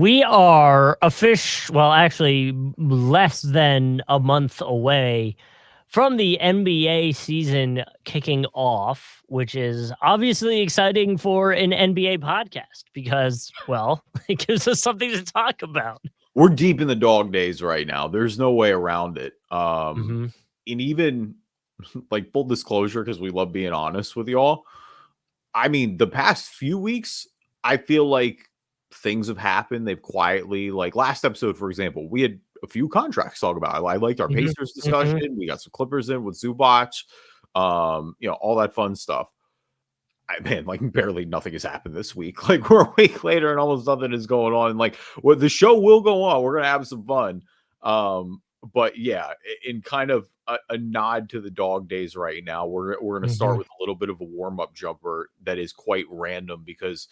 We are actually less than a month away from the NBA season kicking off, which is obviously exciting for an NBA podcast because, well, it gives us something to talk about. We're deep in the dog days right now. There's no way around it. Mhm. And even like full disclosure, because we love being honest with y'all. I mean, the past few weeks, I feel like things have happened. They've quietly, like last episode, for example, we had a few contracts to talk about. I liked our Mhm. Pacers discussion. We got some Clippers in with Zubac, all that fun stuff. Man, like barely nothing has happened this week. Like we're a week later and almost nothing is going on. Like the show will go on. We're gonna have some fun. But yeah, in kind of a nod to the dog days right now, we're gonna start with a little bit of a warm-up jumper that is quite random because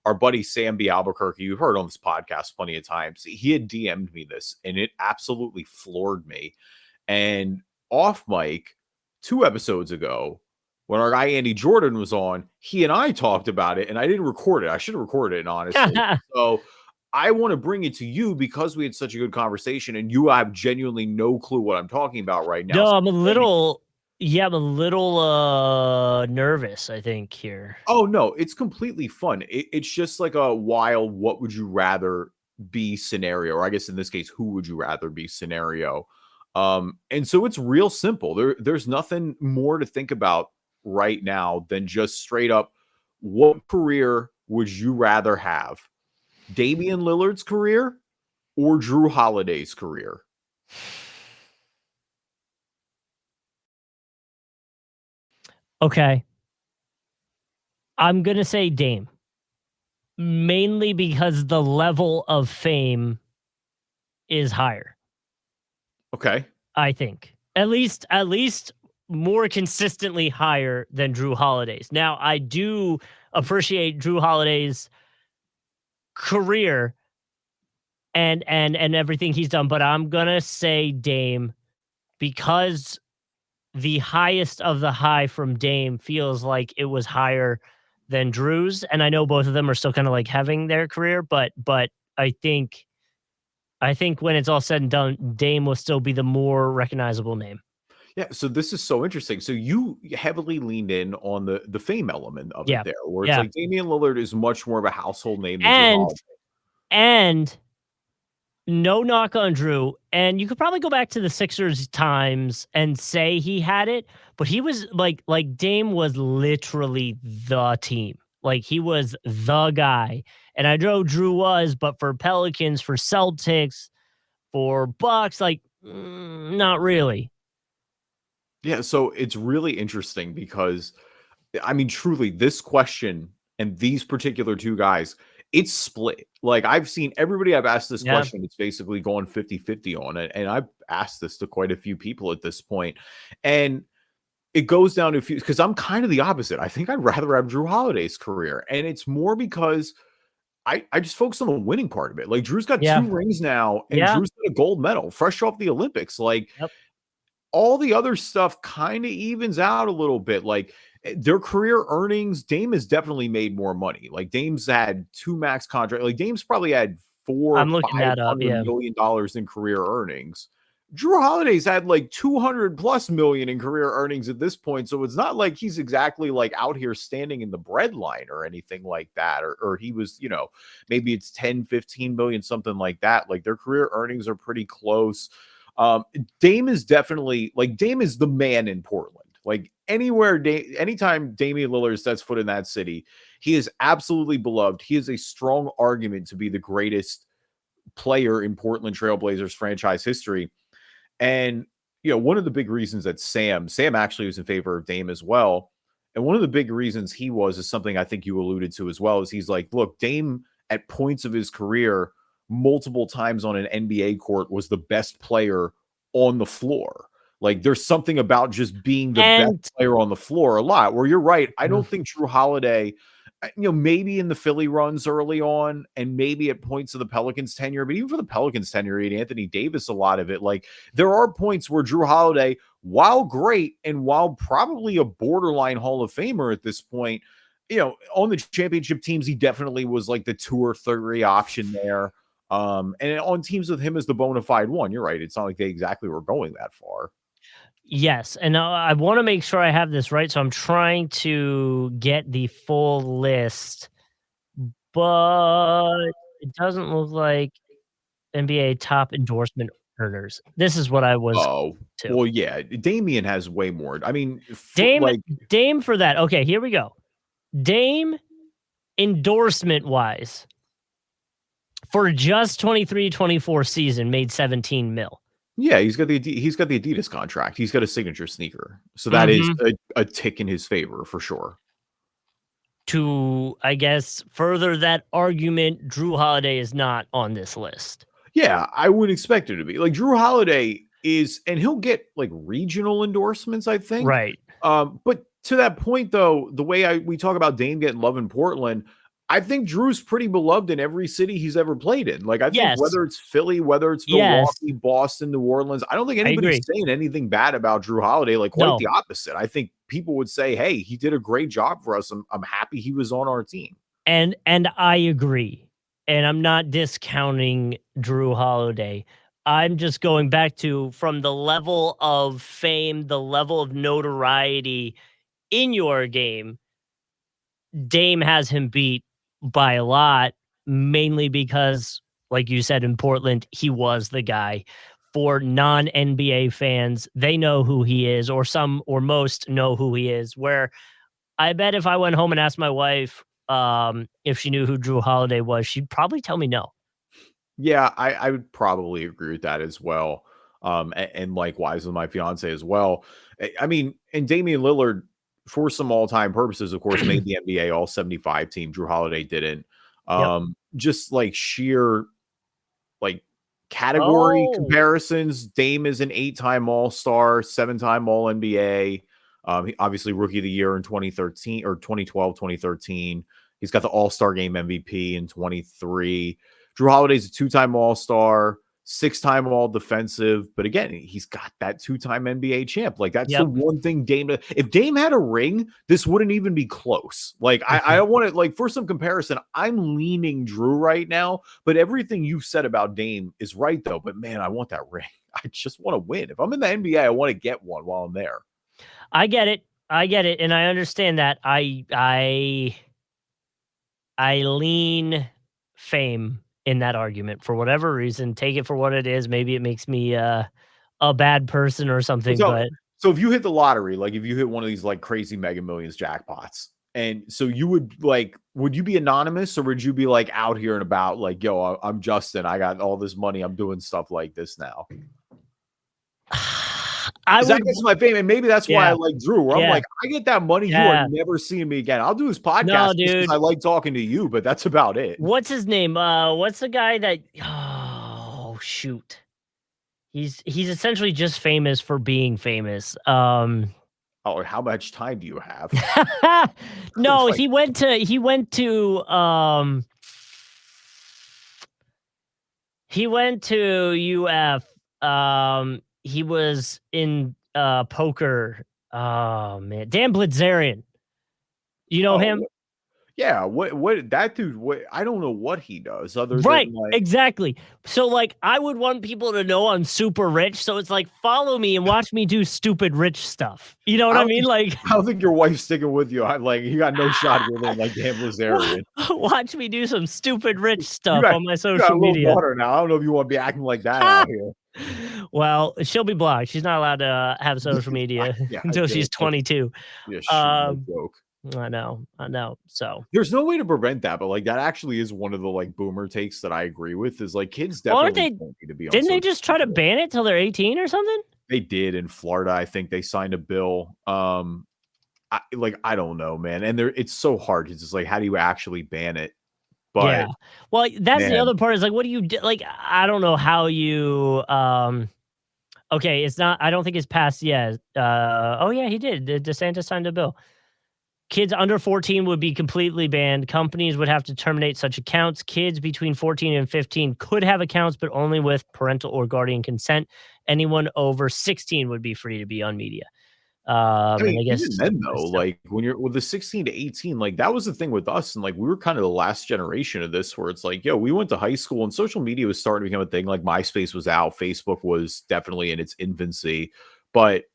our buddy Sam B. Albuquerque, you've heard on this podcast plenty of times, he had DM'd me this and it absolutely floored me. And off mic 2 episodes ago, when our guy Andy Jordan was on, he and I talked about it, and I didn't record it. I should have recorded it, honestly. So I want to bring it to you because we had such a good conversation, and you have genuinely no clue what I'm talking about right now. No, So I'm a little nervous, I think, here. oh no, it's completely fun. It's just like a wild what would you rather be scenario, or I guess in this case, who would you rather be scenario. And so it's real simple. There's nothing more to think about right now than just straight up what career would you rather have? Damian Lillard's career or Jrue Holiday's career? Okay. I'm going to say Dame. Mainly because the level of fame is higher. Okay. I think. At least more consistently higher than Jrue Holiday's. Now, I do appreciate Jrue Holiday's career and everything he's done, but I'm going to say Dame because the highest of the high from Dame feels like it was higher than Drew's, and I know both of them are still kind of like having their career, but I think when it's all said and done, Dame will still be the more recognizable name. Yeah, so this is so interesting. So you heavily leaned in on the fame element of it there, where it's like Damian Lillard is much more of a household name than Jrue Holiday. And no knock on Jrue, and you could probably go back to the Sixers times and say he had it, but he was like Dame was literally the team. Like he was the guy. And I know Jrue was, but for Pelicans, for Celtics, for Bucks, like not really. Yeah, so it's really interesting because, I mean, truly, this question and these particular two guys, it's split. Like, I've seen everybody I've asked this question, it's basically going 50-50 on it. And I've asked this to quite a few people at this point. And it goes down to a few, because I'm kind of the opposite. I think I'd rather have Jrue Holiday's career. And it's more because I just focus on the winning part of it. Like, Drew's got 2 rings now, and Drew's got a gold medal, fresh off the Olympics. Like, all the other stuff kind of evens out a little bit. Like their career earnings, Dame has definitely made more money. Like Dame's had 2 max contracts. Like Dame's probably had $400-500 million in career earnings. Jrue Holiday's had like 200+ million in career earnings at this point. So it's not like he's exactly like out here standing in the breadline or anything like that. Or he was, maybe it's 10-15 million, something like that. Like their career earnings are pretty close. Dame is definitely like Dame is the man in Portland. Like anytime Damian Lillard sets foot in that city, he is absolutely beloved. He is a strong argument to be the greatest player in Portland Trailblazers franchise history. And one of the big reasons that Sam actually was in favor of Dame as well. And one of the big reasons he was is something I think you alluded to as well, is he's like, look, Dame at points of his career multiple times on an NBA court was the best player on the floor. Like there's something about just being the best player on the floor a lot, where you're right. I don't think Jrue Holiday, maybe in the Philly runs early on and maybe at points of the Pelicans tenure, but even for the Pelicans tenure and Anthony Davis, a lot of it, like there are points where Jrue Holiday, while great and while probably a borderline Hall of Famer at this point, on the championship teams, he definitely was like the 2 or 3 option there. And on teams with him as the bona fide one, you're right. It's not like they exactly were going that far. Yes, and I want to make sure I have this right, so I'm trying to get the full list, but it doesn't look like NBA top endorsement earners. This is what I was to. Well, yeah, Damian has way more. I mean, Dame for that. Okay, here we go. Dame endorsement wise for just 23-24 season made 17 mil. Yeah, he's got the Adidas contract. He's got a signature sneaker. So that is a tick in his favor for sure. To, I guess, further that argument, Jrue Holiday is not on this list. Yeah, I would expect it to be. Like Jrue Holiday is, and he'll get like regional endorsements, I think. Right. But to that point, though, the way we talk about Dame getting love in Portland, I think Drew's pretty beloved in every city he's ever played in. Like, I think whether it's Philly, whether it's Milwaukee, Boston, New Orleans, I don't think anybody's saying anything bad about Jrue Holiday. Like, quite the opposite. I think people would say, hey, he did a great job for us. I'm happy he was on our team. And I agree. And I'm not discounting Jrue Holiday. I'm just going back to, from the level of fame, the level of notoriety in your game, Dame has him beat by a lot, mainly because, like you said, in Portland, he was the guy. For non-NBA fans, they know who he is, or some or most know who he is, where I bet if I went home and asked my wife if she knew who Jrue Holiday was, she'd probably tell me no. Yeah, I would probably agree with that as well. And likewise with my fiance as well. I mean, and Damian Lillard, for some all-time purposes, of course, made the NBA All-75 team. Jrue Holiday didn't. Just like sheer like category comparisons. Dame is an 8-time All-Star, 7-time All-NBA. He obviously Rookie of the Year in 2013 or 2012, 2013. He's got the All-Star Game MVP in 23. Jrue Holiday's a 2-time All-Star, 6-time All-Defensive. But again, he's got that 2-time NBA champ. Like, that's the one thing Dame does. If Dame had a ring, this wouldn't even be close. Like, I want to, like, for some comparison, I'm leaning Jrue right now. But everything you've said about Dame is right, though. But, man, I want that ring. I just want to win. If I'm in the NBA, I want to get one while I'm there. I get it. And I understand that. I lean fame in that argument for whatever reason. Take it for what it is. Maybe it makes me a bad person or something. So if you hit the lottery, like if you hit one of these like crazy Mega Millions jackpots, and so you would would you be anonymous, or would you be like out here and about like, yo, I'm Justin, I got all this money, I'm doing stuff like this now? That gets my fame, and maybe that's why I like Jrue. Where I'm like, I get that money, you are never seeing me again. I'll do his podcast because I like talking to you, but that's about it. What's his name? What's the guy that? Oh shoot, he's essentially just famous for being famous. Oh, how much time do you have? No, he went to UF. He was in poker. Oh man, Dan Blitzerian. You know him? Yeah. What that dude? I don't know what he does other than like... exactly. So like, I would want people to know I'm super rich. So it's like, follow me and watch me do stupid rich stuff. You know what I mean? Like, I don't think your wife's sticking with you. I'm like, you got no shot with him like Dan Blitzerian. Watch me do some stupid rich stuff on my social media. Daughter now. I don't know if you want to be acting like that out here. Well, she'll be blocked. She's not allowed to have social media until she's 22. Yeah, joke. I know. So there's no way to prevent that, but like that actually is one of the like boomer takes that I agree with. Is like kids definitely don't need to be on. Didn't they just try to ban it till they're 18 or something? They did in Florida. I think they signed a bill. I don't know, man. And it's so hard. It's just like, how do you actually ban it? But yeah, well, that's the other part. Is like, what do you do? Like, I don't know how you. Okay, it's not. I don't think it's passed yet. Oh yeah, he did. DeSantis signed a bill. Kids under 14 would be completely banned. Companies would have to terminate such accounts. Kids between 14 and 15 could have accounts, but only with parental or guardian consent. Anyone over 16 would be free to be on media. I mean, And I even guess then though, like when you're with the 16 to 18, like that was the thing with us. And like we were kind of the last generation of this where it's like, yo, we went to high school and social media was starting to become a thing. Like MySpace was out, Facebook was definitely in its infancy. But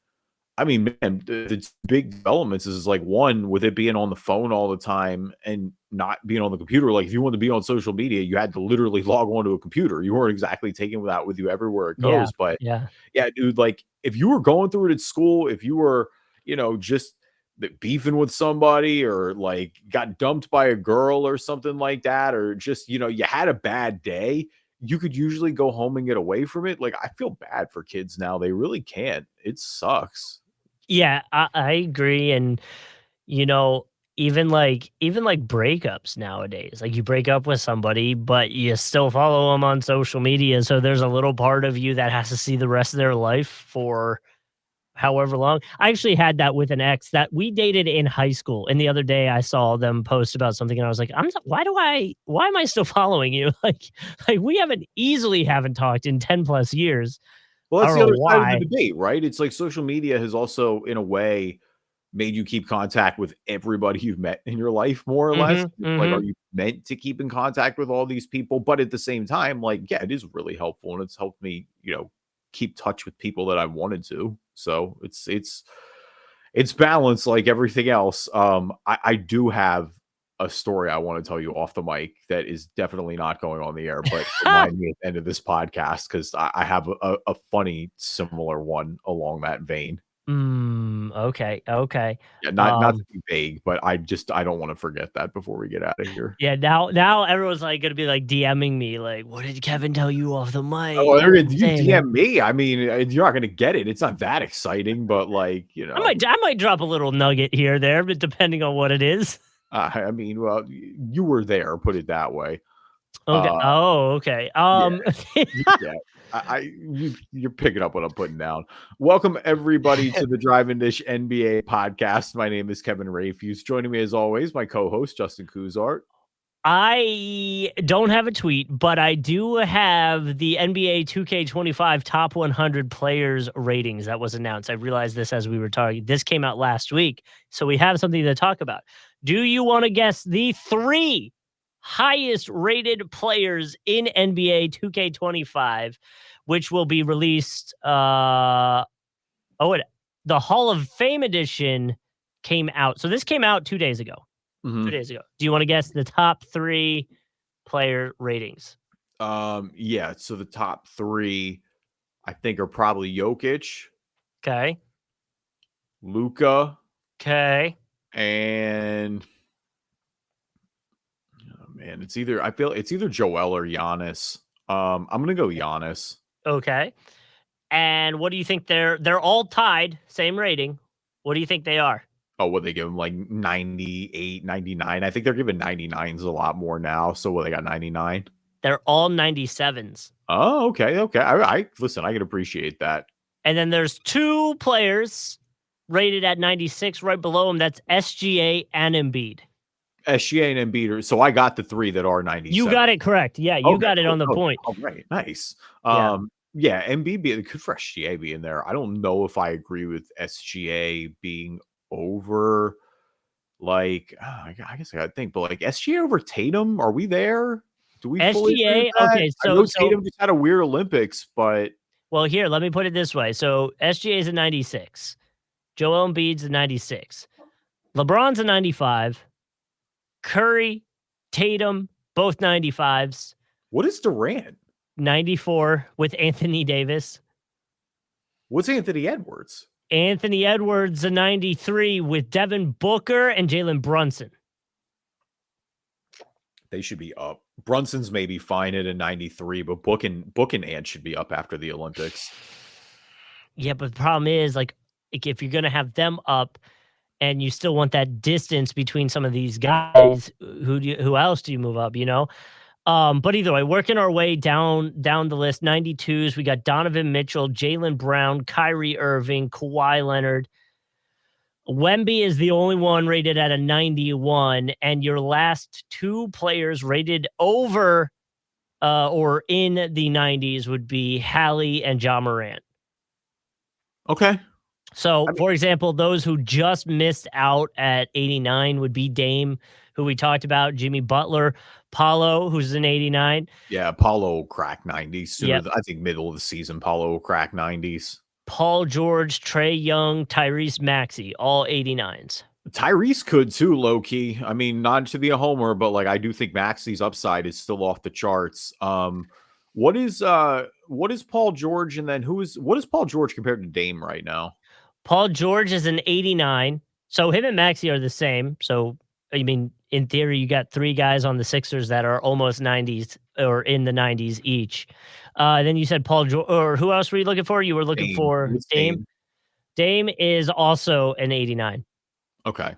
I mean, man, the big developments is like one, with it being on the phone all the time and not being on the computer. Like if you wanted to be on social media, you had to literally log onto a computer. You weren't exactly taking that with you everywhere it goes. But yeah. yeah, dude, like if you were going through it at school, if you were, just beefing with somebody or like got dumped by a girl or something like that, or just, you had a bad day, you could usually go home and get away from it. Like I feel bad for kids now. They really can't. It sucks. Yeah, I agree. And, you know, even like breakups nowadays, like you break up with somebody, but you still follow them on social media. So there's a little part of you that has to see the rest of their life for however long. I actually had that with an ex that we dated in high school. And the other day I saw them post about something and I was like, why am I still following you? Like we haven't talked in 10 plus years. Well, I that's don't the know other side of the why. debate, right? It's like social media has also, in a way, made you keep contact with everybody you've met in your life, more or less. Mhm, It's like, are mhm. you meant to keep in contact with all these people? But at the same time, like, yeah, it is really helpful, and it's helped me, keep touch with people that I wanted to. So it's balanced like everything else. I do have a story I want to tell you off the mic that is definitely not going on the air, but remind me at the end of this podcast because I have a funny similar one along that vein. Okay, okay. Yeah, not to Um, be vague, but I don't want to forget that before we get out of here. yeah, now everyone's, like, gonna be, like, DMing me, like, "What did Kevin tell you off the mic?" Oh, You know what I'm you saying, man? DM me. I mean, you're not gonna get it. It's not that exciting, but like, I might drop a little nugget here or there, but depending on what it is. I mean, well, you were there, put it that way. Okay. Uh, Oh, okay. yeah. Yeah, you're picking up what I'm putting down. Welcome everybody to the Drive and Dish NBA podcast. My name is Kevin Rafuse. Joining me as always, my co-host Justin Cousart. I don't have a tweet, but I do have the NBA 2K25 top 100 players ratings that was announced. I realized this as we were talking. This came out last week, so we have something to talk about. Do you want to guess the three highest rated players in NBA 2K25, which will be released? The Hall of Fame edition came out. So this came out 2 days ago. 2 days ago. Do you want to guess the top three player ratings? Yeah, so the top three I think are probably Jokic, Okay. Luca, Okay. and oh man, it's either Joel or Giannis. I'm gonna go Giannis. Okay. And what do you think they're all tied, same rating. What do you think they are? Oh, what they give him like 98, 99. I think they're giving 99s a lot more now. So what they got 99? They're all 97s. Oh, okay, okay. I listen, I can appreciate that. And then there's two players rated at 96 right below them. That's SGA and Embiid. SGA and Embiid. So I got the three that are 97. You got it correct. Yeah, you Okay, got it cool. on the Oh, point. all right, nice. Yeah. Yeah, Embiid being good for SGA being there. I don't know if I agree with SGA being over. Like, I guess I gotta think, but like SGA over Tatum, are we there? Do we fully agree with SGA, that? okay, I so know Tatum just had a weird Olympics, but well, here, let me put it this way. So SGA is a 96. Joel Embiid's a 96. LeBron's a 95. Curry, Tatum, both 95s. what is Durant? 94 with Anthony Davis. What's Anthony Edwards? Anthony Edwards a 93 with Devin Booker and Jalen Brunson. They should be up. Brunson's maybe fine at a 93, but Book and Ant should be up after the Olympics. Yeah, but the problem is, like if you're gonna have them up and you still want that distance between some of these guys, who else do you move up, you know? But either way, working our way down the list, 92s, we got Donovan Mitchell, Jaylen Brown, Kyrie Irving, Kawhi Leonard. Wemby is the only one rated at a 91, and your last two players rated over or in the 90s would be Hallie and Ja Morant. Okay. So, I mean, for example, those who just missed out at 89 would be Dame, who we talked about, Jimmy Butler, Paulo, who's an 89. yeah, Paulo will crack 90s sooner Yep. than I think middle of the season. Paulo will crack 90s. Paul George, Trey Young, Tyrese Maxey, all 89s. Tyrese could too, low key. I mean, not to be a homer, but like I do think Maxey's upside is still off the charts. What is Paul George, and then what is Paul George compared to Dame right now? Paul George is an 89. So him and Maxey are the same. So, I mean, in theory, you got 3 guys on the Sixers that are almost 90s or in the 90s each. Then you said Paul George, or who else were you looking for? You were looking Dame. for It's Dame. Dame is also an 89. Okay.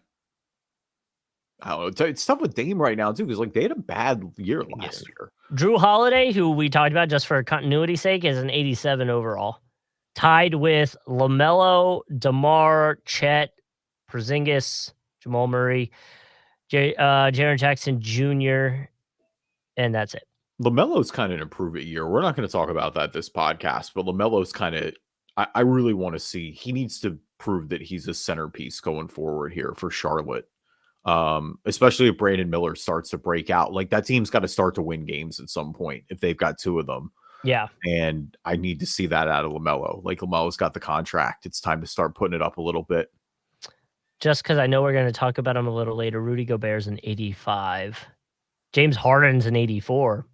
I don't know. It's tough with Dame right now too, because like they had a bad year last year. Jrue Holiday, who we talked about just for continuity's sake, is an 87 overall. Tied with LaMelo, DeMar, Chet, Porzingis, Jamal Murray, Jaren Jackson Jr., and that's it. LaMelo's kind of an improvement year. We're not going to talk about that this podcast, but LaMelo's kind of I really want to see. He needs to prove that he's a centerpiece going forward here for Charlotte. Especially if Brandon Miller starts to break out. Like that team's got to start to win games at some point if they've got 2 of them. Yeah. And I need to see that out of LaMelo. Like LaMelo's got the contract. It's time to start putting it up a little bit. Just because I know we're going to talk about him a little later, Rudy Gobert's an 85. James Harden's an 84.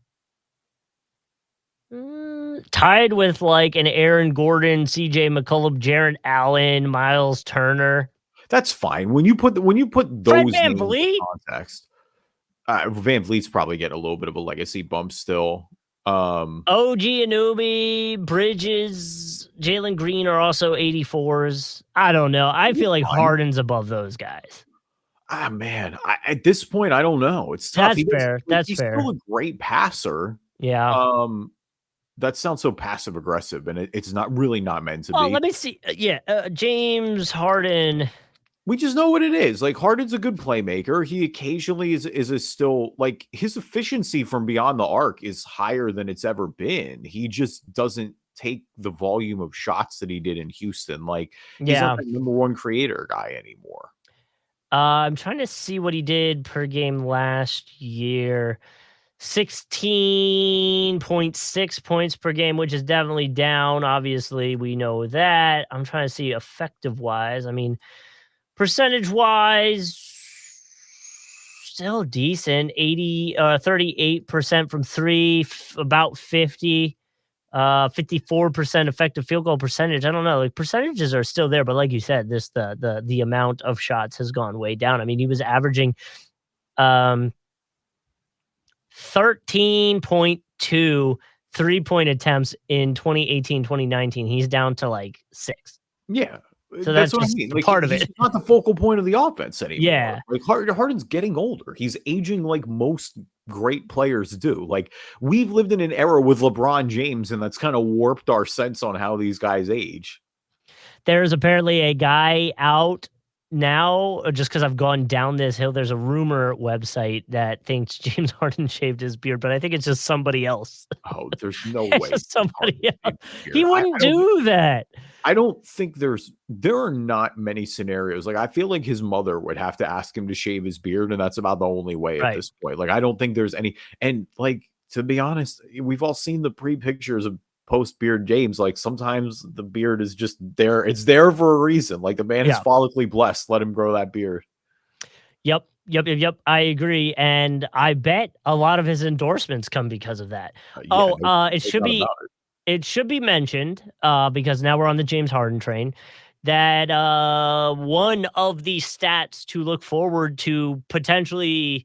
Tied with like an Aaron Gordon, CJ McCollum, Jarrett Allen, Miles Turner. That's fine. When you put those Van names Vliet? in context, Van Vliet's probably getting a little bit of a legacy bump still. OG Anunoby, Bridges, Jalen Green are also 84s. I don't know. I feel like Harden's above those guys. Man, at this point, I don't know. It's tough. That's fair. That's he's fair. still a great passer. Yeah. That sounds so passive aggressive, and it's not meant to be. Well, let me see. James Harden. We just know what it is. Like Harden's a good playmaker. He occasionally is still like his efficiency from beyond the arc is higher than it's ever been. He just doesn't take the volume of shots that he did in Houston. Like he's not the number 1 creator guy anymore. I'm trying to see what he did per game last year. 16.6 points per game, which is definitely down. Obviously, we know that. I'm trying to see effective wise. I mean, percentage wise, still decent. 38% from 3, about 50, 54% effective field goal percentage. I don't know. Like percentages are still there, but like you said, the amount of shots has gone way down. I mean, he was averaging 13.2 3-point attempts in 2018, 2019. He's down to like 6. Yeah. So that's what I mean. Like, part of it. He's not the focal point of the offense anymore. Yeah. Like Harden's getting older. He's aging like most great players do. Like we've lived in an era with LeBron James, and that's kind of warped our sense on how these guys age. There's apparently a guy out now, just because I've gone down this hill. There's a rumor website that thinks James Harden shaved his beard, but I think it's just somebody else. Oh, there's no way. Just somebody else. He wouldn't do that. I don't think there are not many scenarios. Like I feel like his mother would have to ask him to shave his beard, and that's about the only way at this point. Like I don't think there's any. And like to be honest, we've all seen the pre-pictures of post-beard James. Like sometimes the beard is just there. It's there for a reason. Like the man is follically blessed. Let him grow that beard. Yep. I agree. And I bet a lot of his endorsements come because of that. It should be mentioned, because now we're on the James Harden train, that one of the stats to look forward to potentially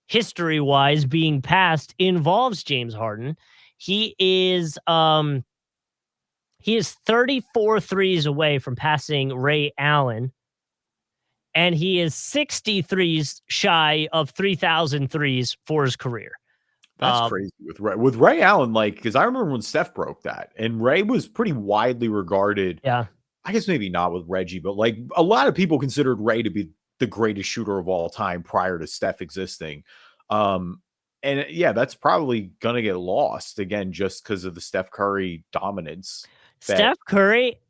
history-wise being passed involves James Harden. He is 34 threes away from passing Ray Allen, and he is 63s shy of 3,000 threes for his career. That's crazy with Ray Allen, like, because I remember when Steph broke that, and Ray was pretty widely regarded. Yeah. I guess maybe not with Reggie, but like a lot of people considered Ray to be the greatest shooter of all time prior to Steph existing. And yeah, that's probably going to get lost again, just because of the Steph Curry dominance. Steph Curry,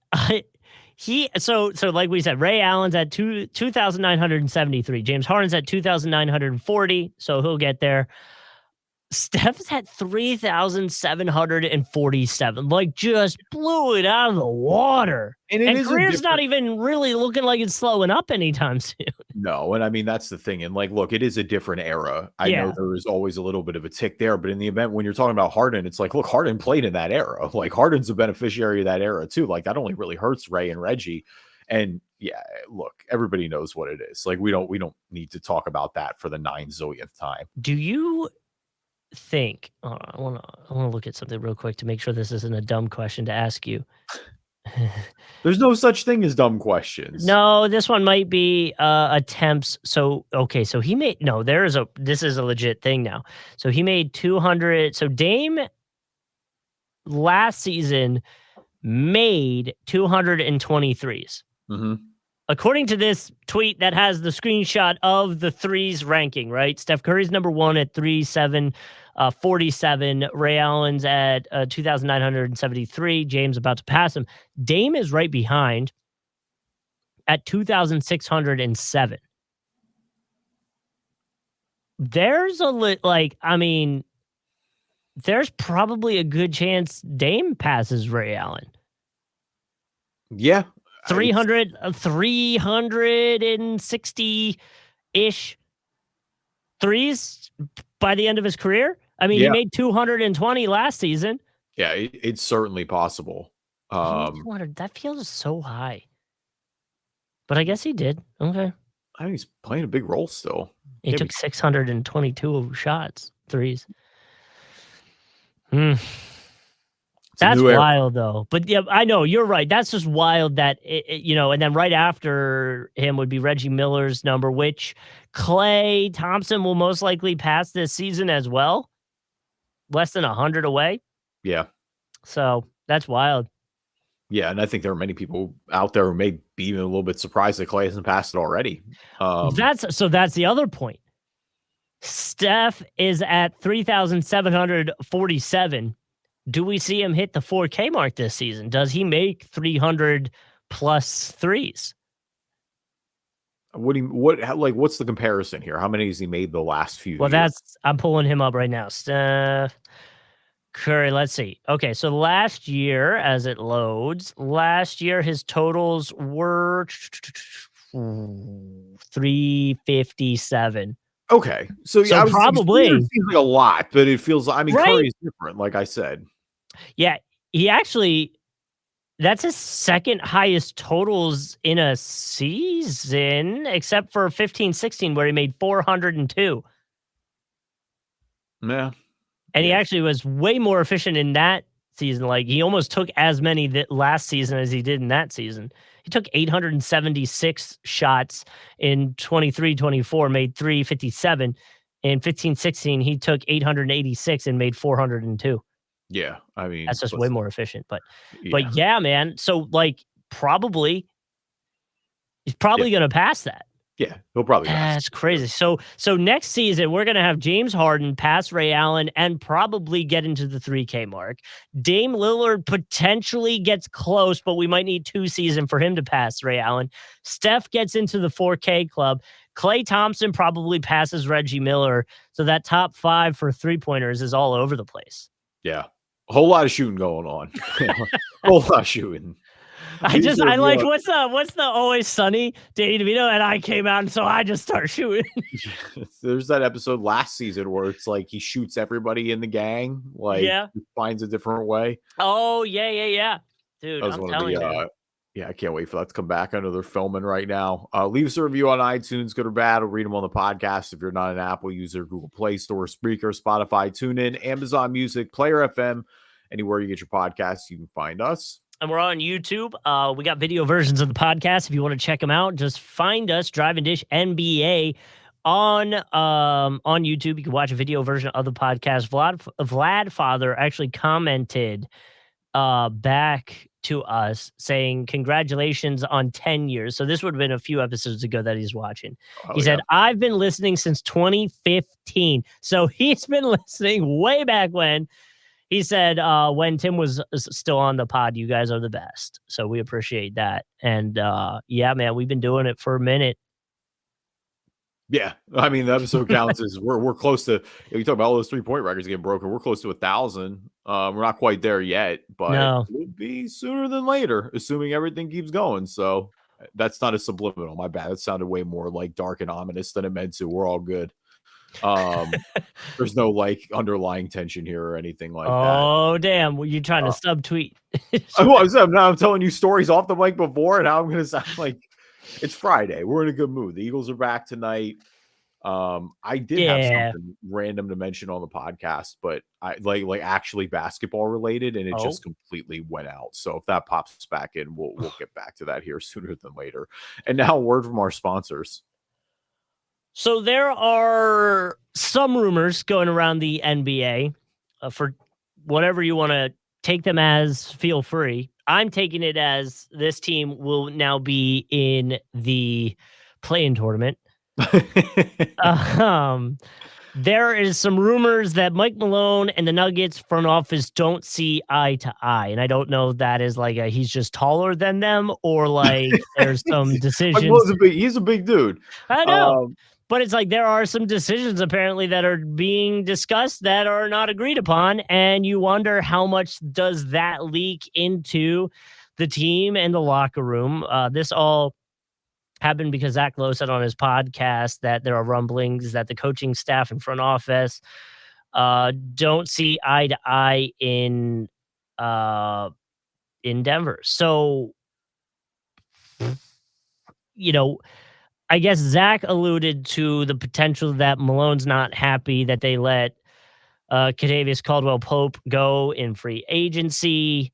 So like we said, Ray Allen's at 2,973. James Harden's at 2,940, so he'll get there. Steph's at 3,747. Like, just blew it out of the water. And career's not even really looking like it's slowing up anytime soon. No, and I mean, that's the thing. And like, look, it is a different era. I know there is always a little bit of a tick there, but in the event when you're talking about Harden, it's like, look, Harden played in that era. Like, Harden's a beneficiary of that era too. Like, that only really hurts Ray and Reggie. And yeah, look, everybody knows what it is. Like, we don't need to talk about that for the 9 zillionth time. Do you think I want to look at something real quick to make sure this isn't a dumb question to ask you? There's no such thing as dumb questions. No, this one might be attempts. So okay, so he made this is a legit thing now. So he made 200. So Dame last season made 223s. Mm-hmm. According to this tweet that has the screenshot of the threes ranking, right? Steph Curry's number 1 at 3,747. Ray Allen's at 2,973. James about to pass him. Dame is right behind at 2,607. There's there's probably a good chance Dame passes Ray Allen. Yeah. 360-ish threes by the end of his career. I mean, he made 220 last season. Yeah, it's certainly possible. That feels so high. But I guess he did. Okay. I mean, he's playing a big role still. He took 622 shots, threes. That's wild, though. But yeah, I know you're right. That's just wild that and then right after him would be Reggie Miller's number, which Klay Thompson will most likely pass this season as well. Less than 100 away. Yeah. So that's wild. Yeah, and I think there are many people out there who may be even a little bit surprised that Klay hasn't passed it already. That's the other point. Steph is at 3,747. Do we see him hit the 4K mark this season? Does he make 300 plus threes? What's the comparison here? How many has he made the last few years? I'm pulling him up right now. Steph Curry, let's see. Okay, so last year, as it loads, his totals were 357. Okay, so probably it seems like a lot, but it feels. I mean, Curry's different, like I said. Yeah, that's his second highest totals in a season, except for 15-16, where he made 402. Yeah. And he actually was way more efficient in that season. Like, he almost took as many last season as he did in that season. He took 876 shots in 23-24, made 357. In 15-16, he took 886 and made 402. Yeah, I mean, that's just way more efficient. But yeah, man. So like, he's probably going to pass that. Yeah, he'll probably. That's crazy. So next season we're going to have James Harden pass Ray Allen and probably get into the 3K mark. Dame Lillard potentially gets close, but we might need 2 seasons for him to pass Ray Allen. Steph gets into the 4K club. Klay Thompson probably passes Reggie Miller. So that top 5 for 3-pointers is all over the place. Yeah, a whole lot of shooting going on. A whole lot of shooting. I like what's the Always Sunny Danny DeVito, and I came out, and so I just start shooting. There's that episode last season where it's like he shoots everybody in the gang, he finds a different way. Oh yeah, dude. I'm telling you. Yeah, I can't wait for that to come back. I know they're filming right now. Leave us a review on iTunes, good or bad. We'll read them on the podcast. If you're not an Apple user, Google Play Store, Spreaker, Spotify, TuneIn, Amazon Music, Player FM, anywhere you get your podcasts, you can find us. And we're on YouTube. We got video versions of the podcast. If you want to check them out, just find us, Drive and Dish NBA, on YouTube. You can watch a video version of the podcast. Vlad Father actually commented back to us saying, congratulations on 10 years. So this would have been a few episodes ago that he's watching. He said, I've been listening since 2015. So he's been listening way back when. He said, when Tim was still on the pod, you guys are the best. So we appreciate that. And yeah, man, we've been doing it for a minute. Yeah, I mean, the episode counts as we're close to. You talk about all those 3-point records getting broken. We're close to 1,000. We're not quite there yet, but No. we'll be sooner than later, assuming everything keeps going. So that's not a subliminal. My bad. That sounded way more like dark and ominous than it meant to. We're all good. There's no like underlying tension here or anything like that. Oh, damn. Well, you're trying to subtweet. I'm telling you stories off the mic before, and now I'm going to sound like it's Friday. We're in a good mood. The Eagles are back tonight. I did have something random to mention on the podcast, but I like actually basketball related, and it just completely went out. So if that pops back in, we'll get back to that here sooner than later. And now a word from our sponsors. So there are some rumors going around the NBA for whatever you want to take them as, feel free. I'm taking it as this team will now be in the play-in tournament. There is some rumors that Mike Malone and the Nuggets front office don't see eye to eye. And I don't know if that is like he's just taller than them or like there's some decisions. He's a big dude. I know. But it's like there are some decisions apparently that are being discussed that are not agreed upon. And you wonder how much does that leak into the team and the locker room. This all happened because Zach Lowe said on his podcast that there are rumblings that the coaching staff and front office don't see eye to eye in Denver. So, you know, I guess Zach alluded to the potential that Malone's not happy that they let Kentavious Caldwell-Pope go in free agency.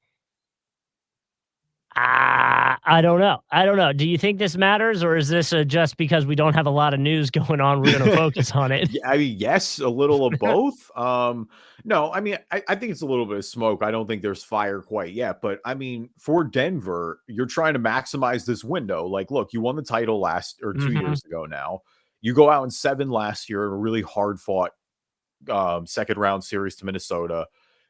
I don't know. Do you think this matters, or is this just because we don't have a lot of news going on, we're going to focus on it? Yeah, I mean, yes, a little of both. No, I mean, I think it's a little bit of smoke. I don't think there's fire quite yet, but I mean, for Denver, you're trying to maximize this window. Like, look, you won the title last or 2 years ago now. You go out in 7 last year, a really hard fought second round series to Minnesota.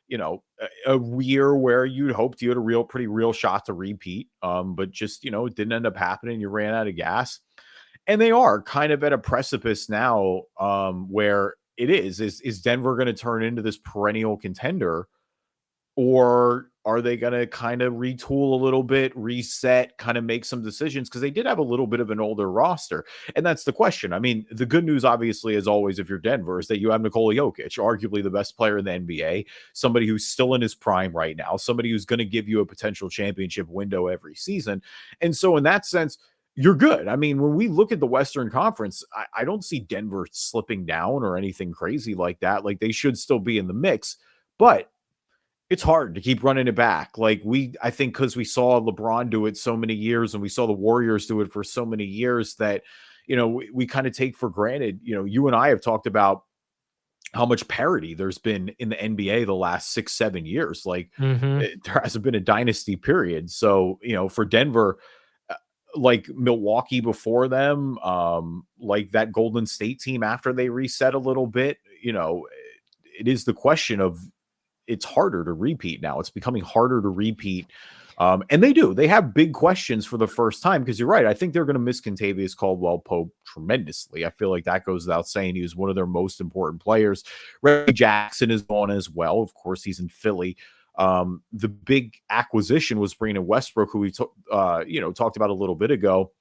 You know, a year where you'd hoped you had a pretty real shot to repeat. But just, you know, it didn't end up happening. You ran out of gas. And they are kind of at a precipice now where it is Denver going to turn into this perennial contender, or are they going to kind of retool a little bit, reset, kind of make some decisions? Because they did have a little bit of an older roster. And that's the question. I mean, the good news, obviously, as always, if you're Denver, is that you have Nikola Jokic, arguably the best player in the NBA, somebody who's still in his prime right now, somebody who's going to give you a potential championship window every season. And so in that sense, you're good. I mean, when we look at the Western Conference, I don't see Denver slipping down or anything crazy like that. Like, they should still be in the mix. But it's hard to keep running it back. Like I think because we saw LeBron do it so many years and we saw the Warriors do it for so many years that, you know, we kind of take for granted. You know, you and I have talked about how much parity there's been in the NBA the last 6-7 years. Like there hasn't been a dynasty period. So, you know, for Denver, like Milwaukee before them, like that Golden State team after they reset a little bit, you know, it is the question of, it's harder to repeat now. It's becoming harder to repeat. And they have big questions for the first time, because you're right. I think they're going to miss Kentavious Caldwell-Pope tremendously. I feel like that goes without saying. He was one of their most important players. Reggie Jackson is on as well. Of course, he's in Philly. The big acquisition was bringing in Westbrook, who we talked about a little bit ago.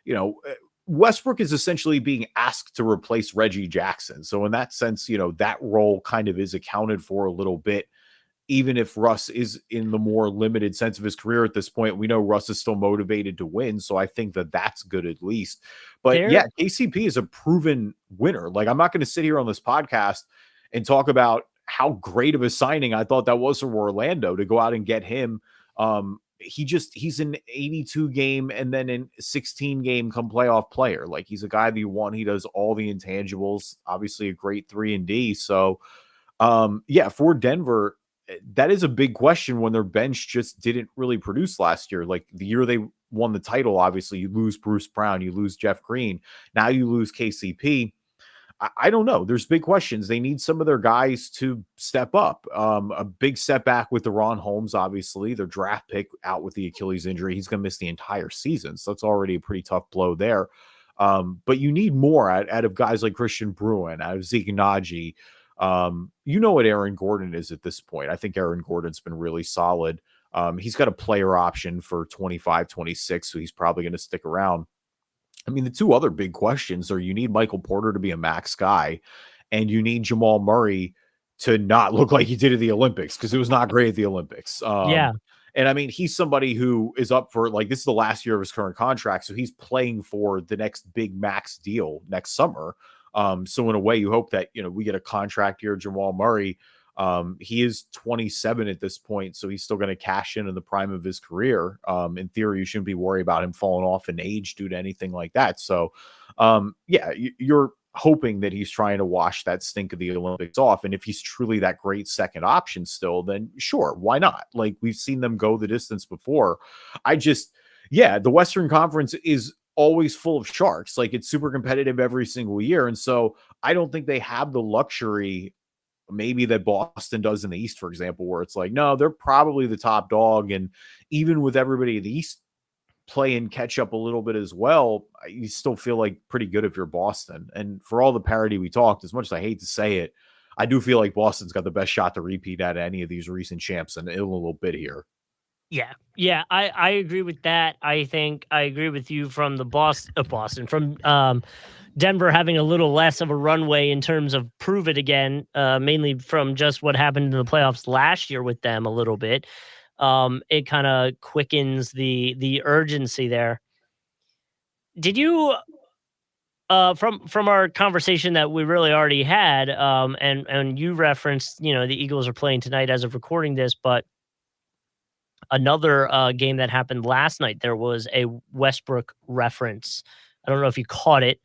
You know, Westbrook is essentially being asked to replace Reggie Jackson. So in that sense, you know, that role kind of is accounted for a little bit, even if Russ is in the more limited sense of his career at this point. We know Russ is still motivated to win. So I think that that's good at least. But yeah, KCP is a proven winner. Like, I'm not going to sit here on this podcast and talk about how great of a signing I thought that was for Orlando to go out and get him. He's an 82 game and then in 16 game come playoff player. Like, he's a guy that you want. He does all the intangibles, obviously a great 3-and-D. So yeah, for Denver, that is a big question when their bench just didn't really produce last year. Like, the year they won the title, obviously you lose Bruce Brown, you lose Jeff Green. Now you lose KCP. I don't know. There's big questions. They need some of their guys to step up. A big setback with De'Ron Holmes, obviously. Their draft pick out with the Achilles injury. He's going to miss the entire season. So that's already a pretty tough blow there. But you need more out of guys like Christian Bruin, out of Zeke Naji. You know what Aaron Gordon is at this point. I think Aaron Gordon's been really solid. He's got a player option for 25, 26, so he's probably going to stick around. I mean, the two other big questions are you need Michael Porter to be a max guy, and you need Jamal Murray to not look like he did at the Olympics, because it was not great at the Olympics. Yeah. And I mean, he's somebody who is up for, like, this is the last year of his current contract, so he's playing for the next big max deal next summer. So in a way, you hope that, we get a contract year, Jamal Murray. He is 27 at this point, so he's still going to cash in the prime of his career. In theory, you shouldn't be worried about him falling off in age due to anything like that. So, you're hoping that he's trying to wash that stink of the Olympics off. And if he's truly that great second option still, then sure, why not? Like, we've seen them go the distance before. The Western Conference is always full of sharks. Like, it's super competitive every single year. And so I don't think they have the luxury maybe that Boston does in the East, for example, where it's like, no, they're probably the top dog. And even with everybody in the East playing catch up a little bit as well, you still feel like pretty good if you're Boston. And for all the parity we talked, as much as I hate to say it, I do feel like Boston's got the best shot to repeat at any of these recent champs in a little bit here. Yeah, I agree with that. I think I agree with you from the Boston, from Denver having a little less of a runway in terms of prove it again, mainly from just what happened in the playoffs last year with them a little bit. It kind of quickens the urgency there. Did you from our conversation that we really already had, and you referenced, the Eagles are playing tonight as of recording this, but another game that happened last night, there was a Westbrook reference. I don't know if you caught it.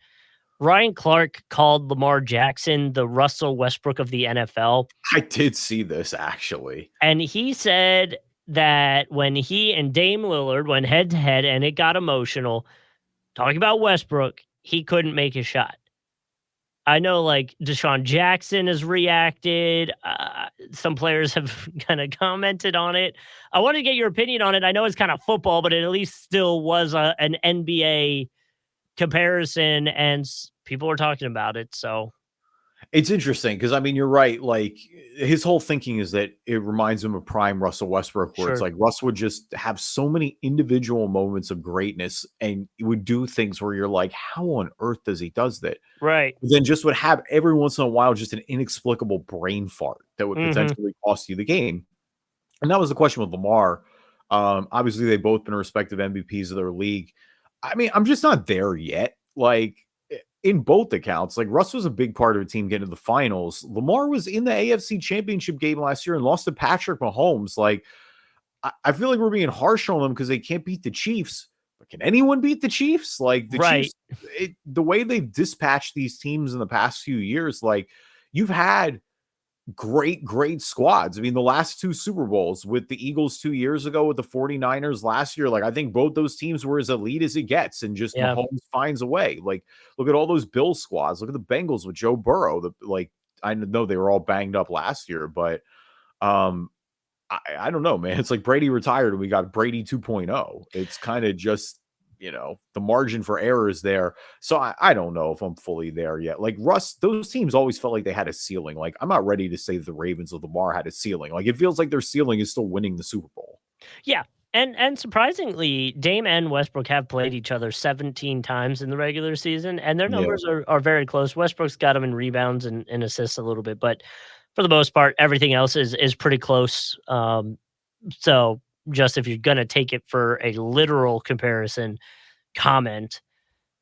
Ryan Clark called Lamar Jackson the Russell Westbrook of the NFL. I did see this, actually. And he said that when he and Dame Lillard went head to head and it got emotional, talking about Westbrook, he couldn't make his shot. I know, like, Deshaun Jackson has reacted. Some players have kind of commented on it. I want to get your opinion on it. I know it's kind of football, but it at least still was an NBA comparison, and people were talking about it. So it's interesting because, I mean, you're right. Like, his whole thinking is that it reminds him of prime Russell Westbrook, where it's like Russ would just have so many individual moments of greatness, and he would do things where you're like, how on earth does he does that? Right. But then just would have every once in a while just an inexplicable brain fart that would potentially cost you the game. And that was the question with Lamar. Obviously, they've both been respective MVPs of their league. I mean, I'm just not there yet. Like, in both accounts, like, Russ was a big part of a team getting to the finals. Lamar was in the AFC Championship game last year and lost to Patrick Mahomes. Like, I feel like we're being harsh on them because they can't beat the Chiefs. But can anyone beat the Chiefs? Like, the Chiefs, the way they've dispatched these teams in the past few years, like, you've had great squads. I mean, the last two Super Bowls with the Eagles 2 years ago, with the 49ers last year, like, I think both those teams were as elite as it gets, and just Mahomes finds a way. Like, look at all those Bills squads. Look at the Bengals with Joe Burrow. I know they were all banged up last year, but I don't know, man. It's like Brady retired and we got Brady 2.0. It's kind of just, the margin for error is there. So I don't know if I'm fully there yet. Like, Russ, those teams always felt like they had a ceiling. Like, I'm not ready to say the Ravens with Lamar had a ceiling. Like, it feels like their ceiling is still winning the Super Bowl. Yeah. And surprisingly, Dame and Westbrook have played each other 17 times in the regular season, and their numbers are very close. Westbrook's got them in rebounds and assists a little bit, but for the most part, everything else is pretty close. So just if you're going to take it for a literal comparison comment,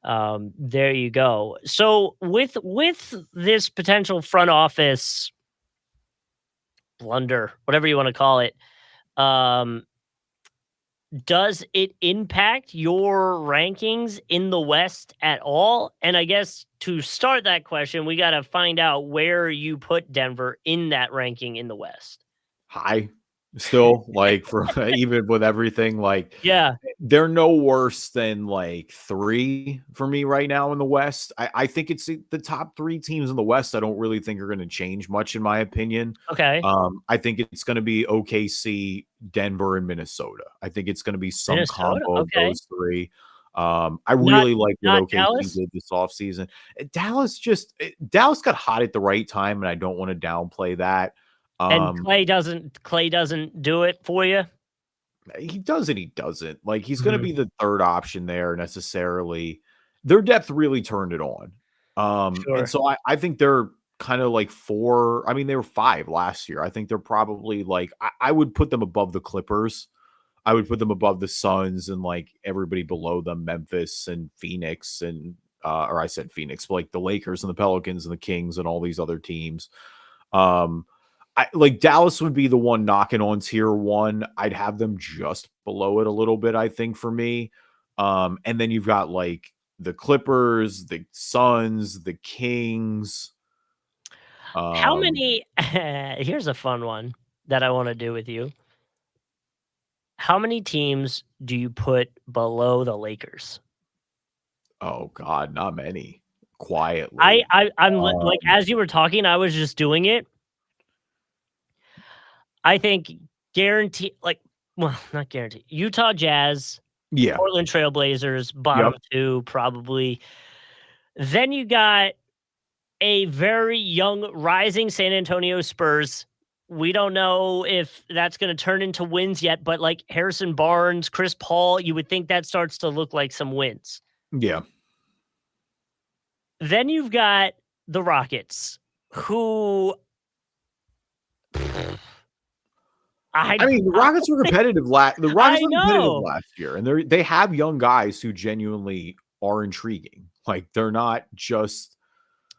there you go. So with this potential front office blunder, whatever you want to call it, does it impact your rankings in the West at all? And I guess to start that question, we got to find out where you put Denver in that ranking in the West. High. still, like, for even with everything, like, Yeah. they're no worse than, like, 3 for me right now in the West. I think it's the top 3 teams in the West I don't really think are gonna change much in my opinion. Okay. I think it's gonna be OKC, Denver, and Minnesota. I think it's gonna be some Minnesota. combo of Okay. those 3. I Not really like what not OKC Dallas. did this offseason. Dallas got hot at the right time, and I don't wanna downplay that. And Um Clay doesn't do it for you? he does and he doesn't. Like, he's gonna Mhm. be the 3rd option there necessarily. Their depth really turned it on. And Sure. so I think they're kinda like 4. I mean, they were 5 last year. I think they're probably like I would put them above the Clippers. I would put them above the Suns and, like, everybody below them, Memphis and Phoenix and, or I said Phoenix, but, like, the Lakers and the Pelicans and the Kings and all these other teams. Um, I like Dallas would be the one knocking on tier 1. I'd have them just below it a little bit, I think, for me. And then you've got, like, the Clippers, the Suns, the Kings. How Um, many here's a fun one that I wanna do with you. How many teams do you put below the Lakers? oh god, not many. I Quietly. I I'm li like, Um, as you were talking, I was just doing it. I think guarantee like, well, not guarantee. Utah Jazz, yeah. Portland Trail Blazers, Yep. bottom 2 probably. Then you got a very young rising San Antonio Spurs. We don't know if that's gonna turn into wins yet, but, like, Harrison Barnes, Chris Paul, you would think that starts to look like some wins. Yeah. Then you've got the Rockets, who I I mean, the Rockets were competitive I know, last year, and they have young guys who genuinely are intriguing. Like, they're not just,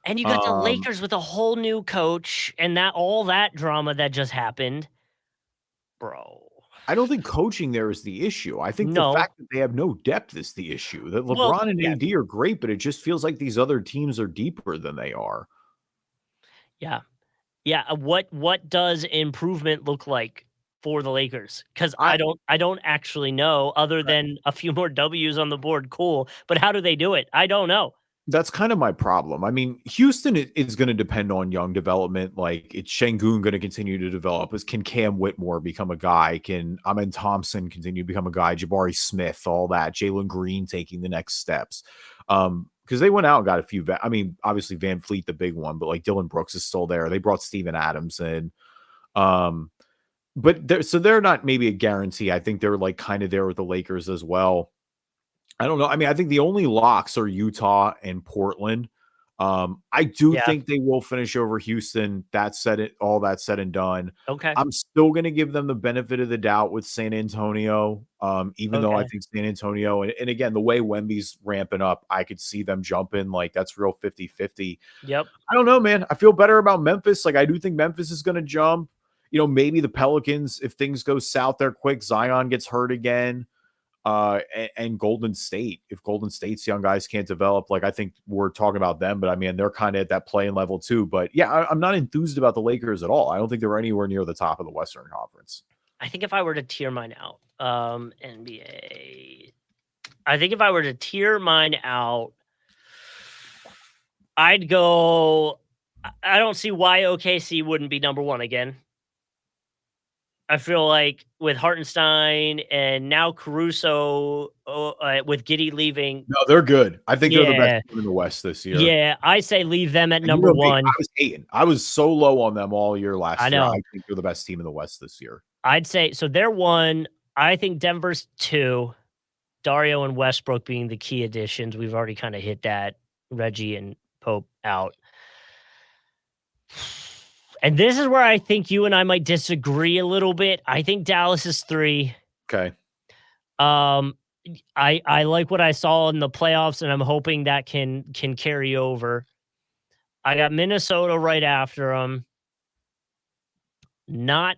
and you got the um Lakers with a whole new coach and that all that drama that just happened. Bro, I don't think coaching there is the issue. I think the no. fact that they have no depth is the issue. That Well, LeBron and yes. AD are great, but it just feels like these other teams are deeper than they are. Yeah. Yeah, what does improvement look like for the Lakers? Because I I don't actually know other than a few more W's on the board, cool, but how do they do it? I don't know. That's kind of my problem. I mean, Houston is going to depend on young development. Like, it's Şengün going to continue to develop? Can Cam Whitmore become a guy? Can Amen Thompson continue to become a guy? Jabari Smith, all that. Jalen Green taking the next steps. Because they went out and got a few. I mean, obviously Van Fleet, the big one, but like Dylan Brooks is still there. They brought Steven Adams in. Um, but they're not maybe a guarantee. I think they're like kind of there with the Lakers as well. I don't know. I mean, I think the only locks are Utah and Portland. I do Yeah, think they will finish over Houston. All that said and done. okay, I'm still going to give them the benefit of the doubt with San Antonio. Even though I okay. think San Antonio, and again, the way Wemby's ramping up, I could see them jumping. Like, that's real 50-50. Yep, I don't know, man. I feel better about Memphis. Like, I do think Memphis is going to jump. Maybe the Pelicans, if things go south there quick, Zion gets hurt again. And Golden State, if Golden State's young guys can't develop, like, I think we're talking about them, but I mean, they're kind of at that playing level too. But yeah, I'm not enthused about the Lakers at all. I don't think they're anywhere near the top of the Western Conference. I think if I were to tier mine out, NBA I think if I were to tier mine out, I'd go I don't see why OKC wouldn't be number 1 again. I feel like with Hartenstein and now Caruso, with Giddy leaving. No, they're good. I think they're the best Yeah, team in the West this year. yeah, I say leave them at And you number know me, I 1. was hating. I was so low on them all year I last year. know. I think they're the best team in the West this year. I'd say so they're 1. I think Denver's 2. Dario and Westbrook being the key additions. We've already kinda hit that. Reggie and Pope out. And this is where I think you and I might disagree a little bit. I think Dallas is 3. Okay. Um, I like what I saw in the playoffs, and I'm hoping that can carry over. I got Minnesota right after them. Not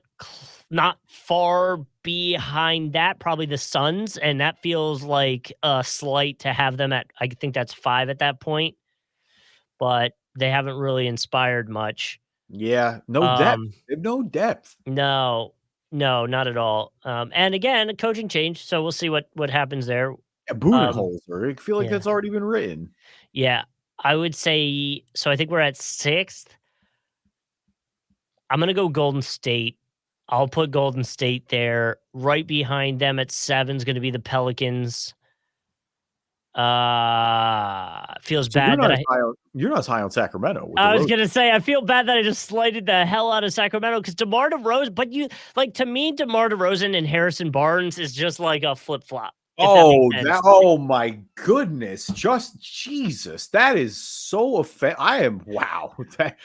far behind that, probably the Suns, and that feels like a slight to have them at. I think that's 5 at that point, but they haven't really inspired much. Yeah. No depth. Um, They have no depth. no. No, not at all. And again, a coaching change, so we'll see what happens there. Yeah, Um, Budenholzer, I feel like yeah, that's already been written. yeah. I would say so. I think we're at 6th. I'm gonna go Golden State. I'll put Golden State there. Right behind them at 7 is gonna be the Pelicans. Feels So you're bad not that as high on Sacramento with the I was road. gonna say I feel bad that I just slighted the hell out of Sacramento because DeMar DeRozan, but you like to me, DeMar DeRozan and Harrison Barnes is just like a flip flop, if that makes sense. Oh my goodness. Just Jesus. That is so wow. That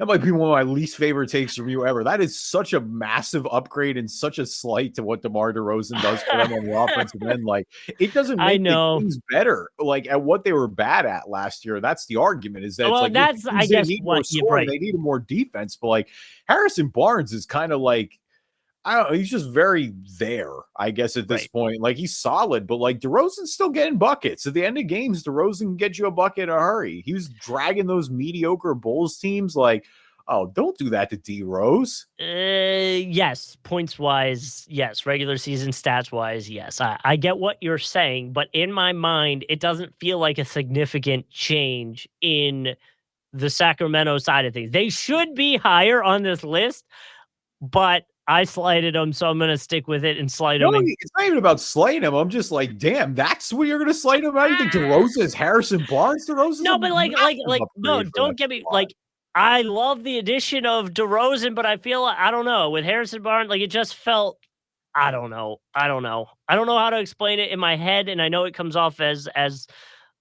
might be one of my least favorite takes from you ever. That is such a massive upgrade and such a slight to what DeMar DeRozan does for them on the offensive end. Like, it doesn't I make the know. Kings better, like, at what they were bad at last year. That's the argument, is that it's Well, like, look, that's the I Kings, they guess need more what you're scoring, right. they needed more defense, but like Harrison Barnes is kind of like, I don't know. He's just very there, I guess, at this Right. point. Like, he's solid, but like DeRozan's still getting buckets. At the end of games, DeRozan can get you a bucket in a hurry. He was dragging those mediocre Bulls teams. Like, oh, don't do that to D Rose. Yes, points wise, yes. Regular season stats wise, yes. I get what you're saying, but in my mind, it doesn't feel like a significant change in the Sacramento side of things. They should be higher on this list, but I slighted them, so I'm gonna stick with it and slide No, them in. it's not even about slighting him. I'm just like, damn, that's what you're going to slight him about? You think DeRozan is Harrison Barnes? DeRozan's a No, but massive no, upgrade for don't that get me squad. like. I love the addition of DeRozan, but I feel I don't know with Harrison Barnes, like it just felt. I don't know. I don't know. I don't know how to explain it in my head, and I know it comes off as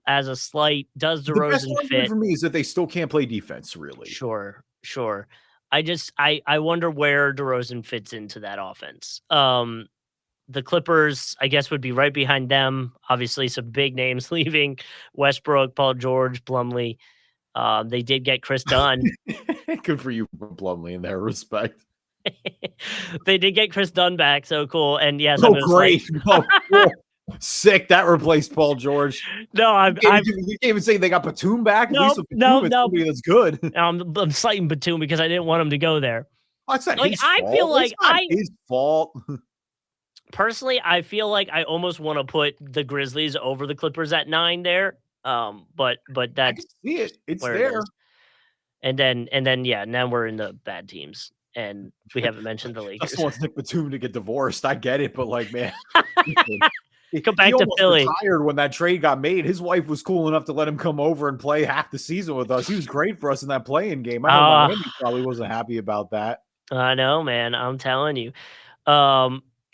a slight. Does The best DeRozan argument fit? for me is that they still can't play defense, really. Sure, sure. I wonder where DeRozan fits into that offense. The Clippers, I guess, would be right behind them. Obviously, some big names leaving: Westbrook, Paul George, Plumlee. They did get Chris Dunn. Good for you, Plumlee, in that respect. They did get Chris Dunn back, so cool. And yes, I'm Oh, gonna great. Oh, cool. Sick. That replaced Paul George. no, You can't even say they got Batum back. At least no, with no, Batum, it's no. somebody that's good. I'm citing Batum because I didn't want him to go there. Oh, it's not Like his I feel fault. It's like not his fault. personally, I feel like I almost want to put the Grizzlies over the Clippers at 9 there. But I that's can see it. It's where it there. is. And then yeah, now we're in the bad teams, and we haven't mentioned the Just Lakers. wants Nick Batum to get divorced. I get it, but like, man, Go back he to almost Philly. retired when that trade got made. His wife was cool enough to let him come over and play half the season with us. He was great for us in that play-in game. I know Miami probably wasn't happy about that. I know, man. I'm telling you.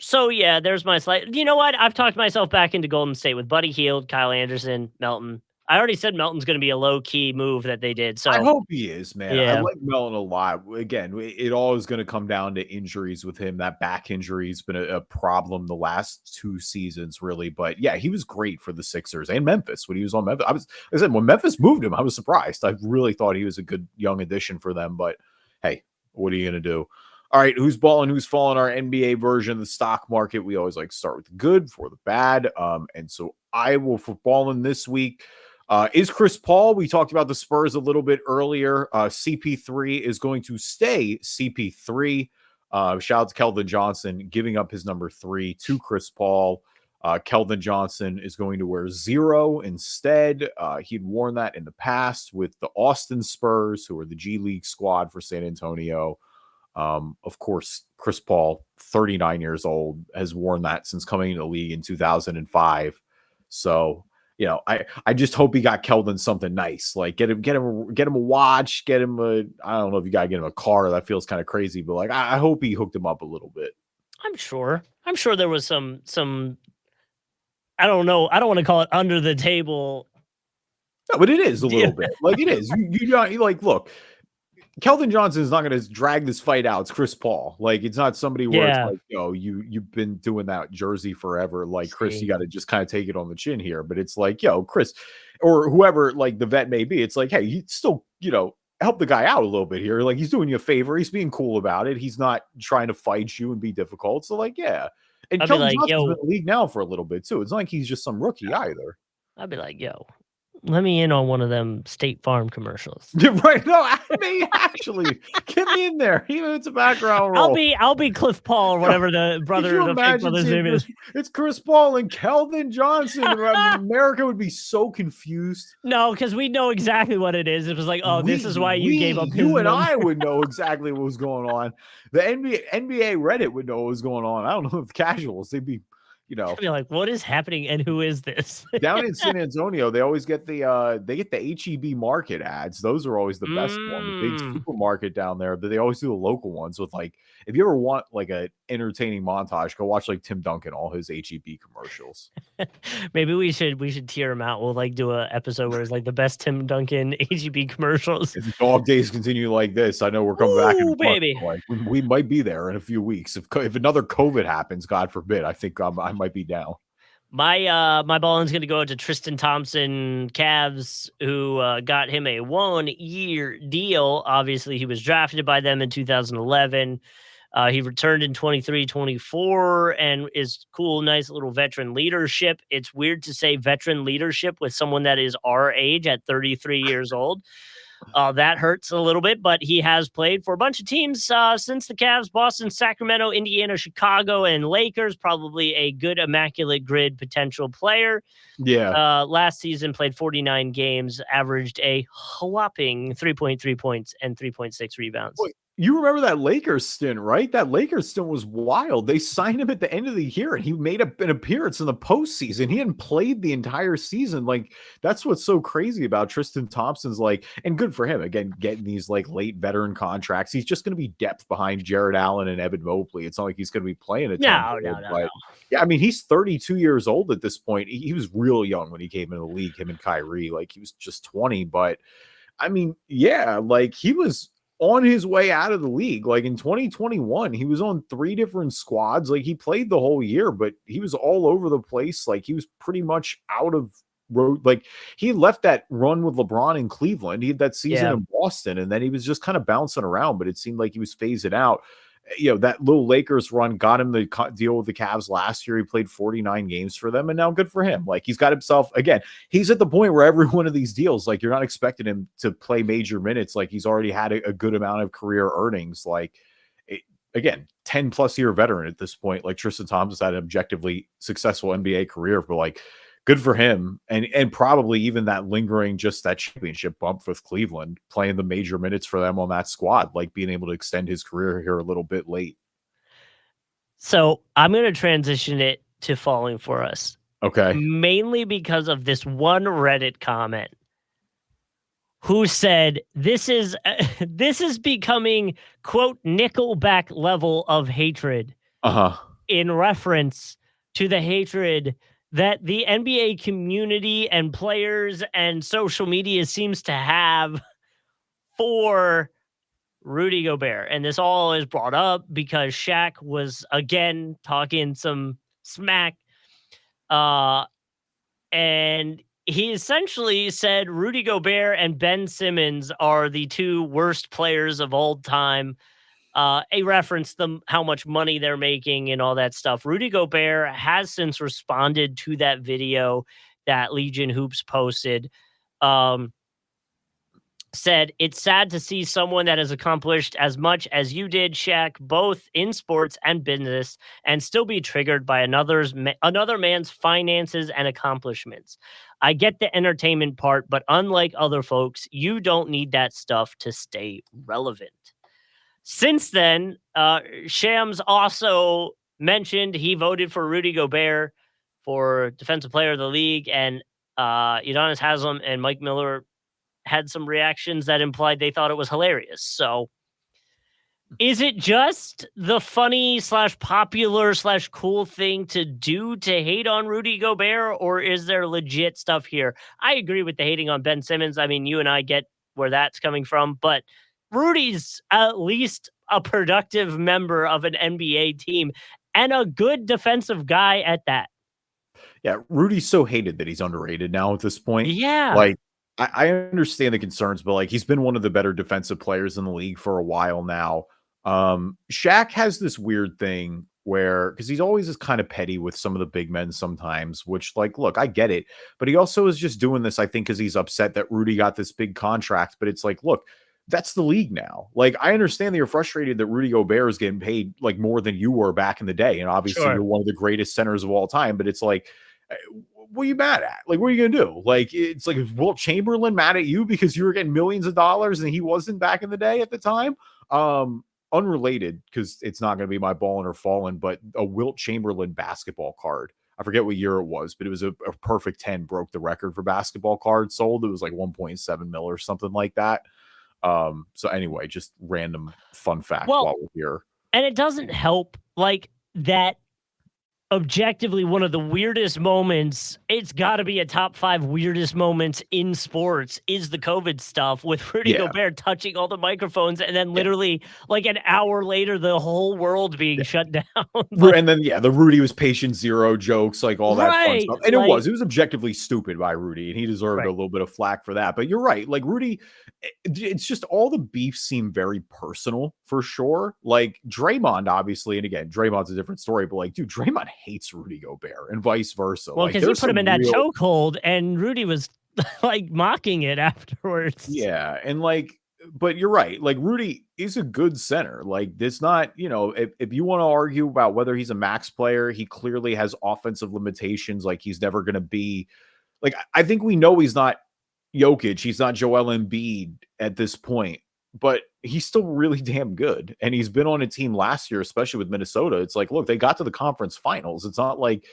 So yeah, there's my slight. You know what? I've talked myself back into Golden State with Buddy Hield, Kyle Anderson, Melton. I already said Melton's going to be a low key move that they did. I So hope he is, man. I yeah, like Melon a lot. Again, it all is going to come down to injuries with him. That back injury has been a problem the last 2 seasons, really. But yeah, he was great for the Sixers and Memphis when he was on Memphis. I said when Memphis moved him, I was surprised. I really thought he was a good young addition for them. But hey, what are you going to do? All right, who's balling, who's falling? Our NBA version of the stock market. We always like to start with the good before the bad. And so I will for balling this week. Is Chris Paul? We talked about the Spurs a little bit earlier. CP3 is going to stay CP3. Shout out to Keldon Johnson giving up his number 3 to Chris Paul. Keldon Johnson is going to wear 0 instead. He'd worn that in the past with the Austin Spurs, who are the G League squad for San Antonio. Of course, Chris Paul, 39 years old, has worn that since coming into the league in 2005. So, you know, I just hope he got Keldon something nice. Like get him a watch, get him I don't know if you gotta get him a car. That feels kind of crazy, but like I hope he hooked him up a little bit. I'm sure. I'm sure there was some. I don't know. I don't want to call it under the table. No, but it is a little bit. Like it is. You like look. Keldon Johnson is not going to drag this fight out. It's Chris Paul. Like it's not somebody where it's like, yo, you've been doing that jersey forever. Like Chris, you got to just kind of take it on the chin here. But it's like, yo, Chris, or whoever like the vet may be. It's like, hey, you still, help the guy out a little bit here. Like he's doing you a favor. He's being cool about it. He's not trying to fight you and be difficult. So like, yeah. And Keldon Johnson's been in the league now for a little bit too. It's not like he's just some rookie either. I'd be like, yo, let me in on one of them State Farm commercials. Yeah, right. No, I mean, actually, get me in there. Even if it's a background role. I'll be Cliff Paul or whatever the brother, the fake brother's name is. It's Chris Paul and Kelvin Johnson. America would be so confused. No, because we know exactly what it is. It was like, oh, this is why you gave up. You and I would know exactly what was going on. The NBA Reddit would know what was going on. I don't know if casuals, they'd be, you know, be like, what is happening and who is this? Down in San Antonio, they always get the HEB market ads. Those are always the best one. The big supermarket down there, but they always do the local ones with, like, if you ever want like a entertaining montage, go watch like Tim Duncan, all his HEB commercials. Maybe we should tier them out. We'll like do a episode where it's like the best Tim Duncan HEB commercials. If dog days continue like this, I know we're coming back in baby. Like, we might be there in a few weeks. If another COVID happens, God forbid, I think I might be down. My Ballin's going to go to Tristan Thompson, Cavs, who got him a 1-year deal. Obviously, he was drafted by them in 2011. He returned in 23-24 and is cool, nice little veteran leadership. It's weird to say veteran leadership with someone that is our age at 33 years old. That hurts a little bit, but he has played for a bunch of teams since the Cavs: Boston, Sacramento, Indiana, Chicago, and Lakers. Probably a good Immaculate Grid potential player. Yeah. Last season played 49 games, averaged a whopping 3.3 points and 3.6 rebounds. Wait, you remember that Lakers stint, right? That Lakers stint was wild. They signed him at the end of the year, and he made an appearance in the postseason. He hadn't played the entire season. Like, that's what's so crazy about Tristan Thompson's, like, and good for him, again, getting these like late veteran contracts. He's just going to be depth behind Jared Allen and Evan Mobley. It's not like he's going to be playing a ton. No. Yeah, I mean, he's 32 years old at this point. He was real young when he came into the league, him and Kyrie. Like, he was just 20. But, I mean, yeah, like, he was on his way out of the league. Like in 2021, he was on 3 different squads. Like, he played the whole year, but he was all over the place. Like, he was pretty much out of road. Like, he left that run with LeBron in Cleveland. He had that season in Boston, and then he was just kind of bouncing around, but it seemed like he was phasing out. You know, that little Lakers run got him the deal with the Cavs last year. He played 49 games for them, and now good for him. Like, he's got himself, again, he's at the point where every one of these deals, like, you're not expecting him to play major minutes. Like, he's already had a good amount of career earnings. Like, again, 10 plus year veteran at this point. Like, Tristan Thompson's had an objectively successful NBA career, but like, good for him. And probably even that lingering, just that championship bump with Cleveland, playing the major minutes for them on that squad, like being able to extend his career here a little bit late. So I'm going to transition it to falling for us. Okay. Mainly because of this one Reddit comment who said, this is becoming, quote, Nickelback level of hatred. In reference to the hatred that the NBA community and players and social media seems to have for Rudy Gobert. And this all is brought up because Shaq was, again, talking some smack. And he essentially said Rudy Gobert and Ben Simmons are the 2 worst players of all time. A reference them how much money they're making and all that stuff. Rudy Gobert has since responded to that video that Legion Hoops posted. Said, it's sad to see someone that has accomplished as much as you did, Shaq, both in sports and business, and still be triggered by another man's finances and accomplishments. I get the entertainment part, but unlike other folks, you don't need that stuff to stay relevant. Since then, Shams also mentioned he voted for Rudy Gobert for Defensive Player of the League, and Udonis Haslem and Mike Miller had some reactions that implied they thought it was hilarious. So is it just the funny / popular / cool thing to do to hate on Rudy Gobert, or is there legit stuff here? I agree with the hating on Ben Simmons. I mean, you and I get where that's coming from, but Rudy's at least a productive member of an NBA team and a good defensive guy at that. Yeah, Rudy's so hated that he's underrated now at this point. Yeah. Like, I understand the concerns, but like, he's been one of the better defensive players in the league for a while now. Shaq has this weird thing where, because he's always is kind of petty with some of the big men sometimes, which, like, look, I get it, but he also is just doing this, I think, because he's upset that Rudy got this big contract. But it's like, look, that's the league now. Like, I understand that you're frustrated that Rudy Gobert is getting paid like more than you were back in the day, and obviously you're one of the greatest centers of all time. But it's like, what are you mad at? Like, what are you gonna do? Like, it's like, is Wilt Chamberlain mad at you because you were getting millions of dollars and he wasn't back in the day at the time? Unrelated, because it's not going to be my Ballin or Fallin, but a Wilt Chamberlain basketball card. I forget what year it was, but it was a perfect 10, broke the record for basketball cards sold. It was like 1.7 mil or something like that. So anyway, just random fun fact while we're here. And it doesn't help, like, that objectively one of the weirdest moments, it's got to be a top 5 weirdest moments in sports, is the COVID stuff with Rudy Gobert touching all the microphones, and then literally like an hour later the whole world being shut down. Like, and then the Rudy was patient zero jokes, like all that fun stuff. And like, it was objectively stupid by Rudy, and he deserved a little bit of flack for that. But you're right, like Rudy, it's just all the beefs seem very personal for sure. Like Draymond, obviously, and again, Draymond's a different story, but like, dude, Draymond hates Rudy Gobert and vice versa. Well, because he put him in that chokehold, and Rudy was like mocking it afterwards. Yeah, and like, but you're right. Like, Rudy is a good center. Like, it's not, if you want to argue about whether he's a max player, he clearly has offensive limitations. Like, he's never going to be like, I think we know he's not Jokic. He's not Joel Embiid at this point, but he's still really damn good. And he's been on a team last year, especially with Minnesota. It's like, look, they got to the conference finals. It's not like,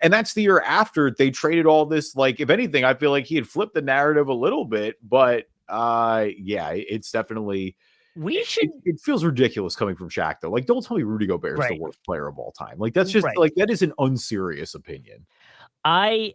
and that's the year after they traded all this. Like, if anything, I feel like he had flipped the narrative a little bit, but it's definitely, it feels ridiculous coming from Shaq though. Like, don't tell me Rudy Gobert is the worst player of all time. Like, that's just like, that is an unserious opinion. I,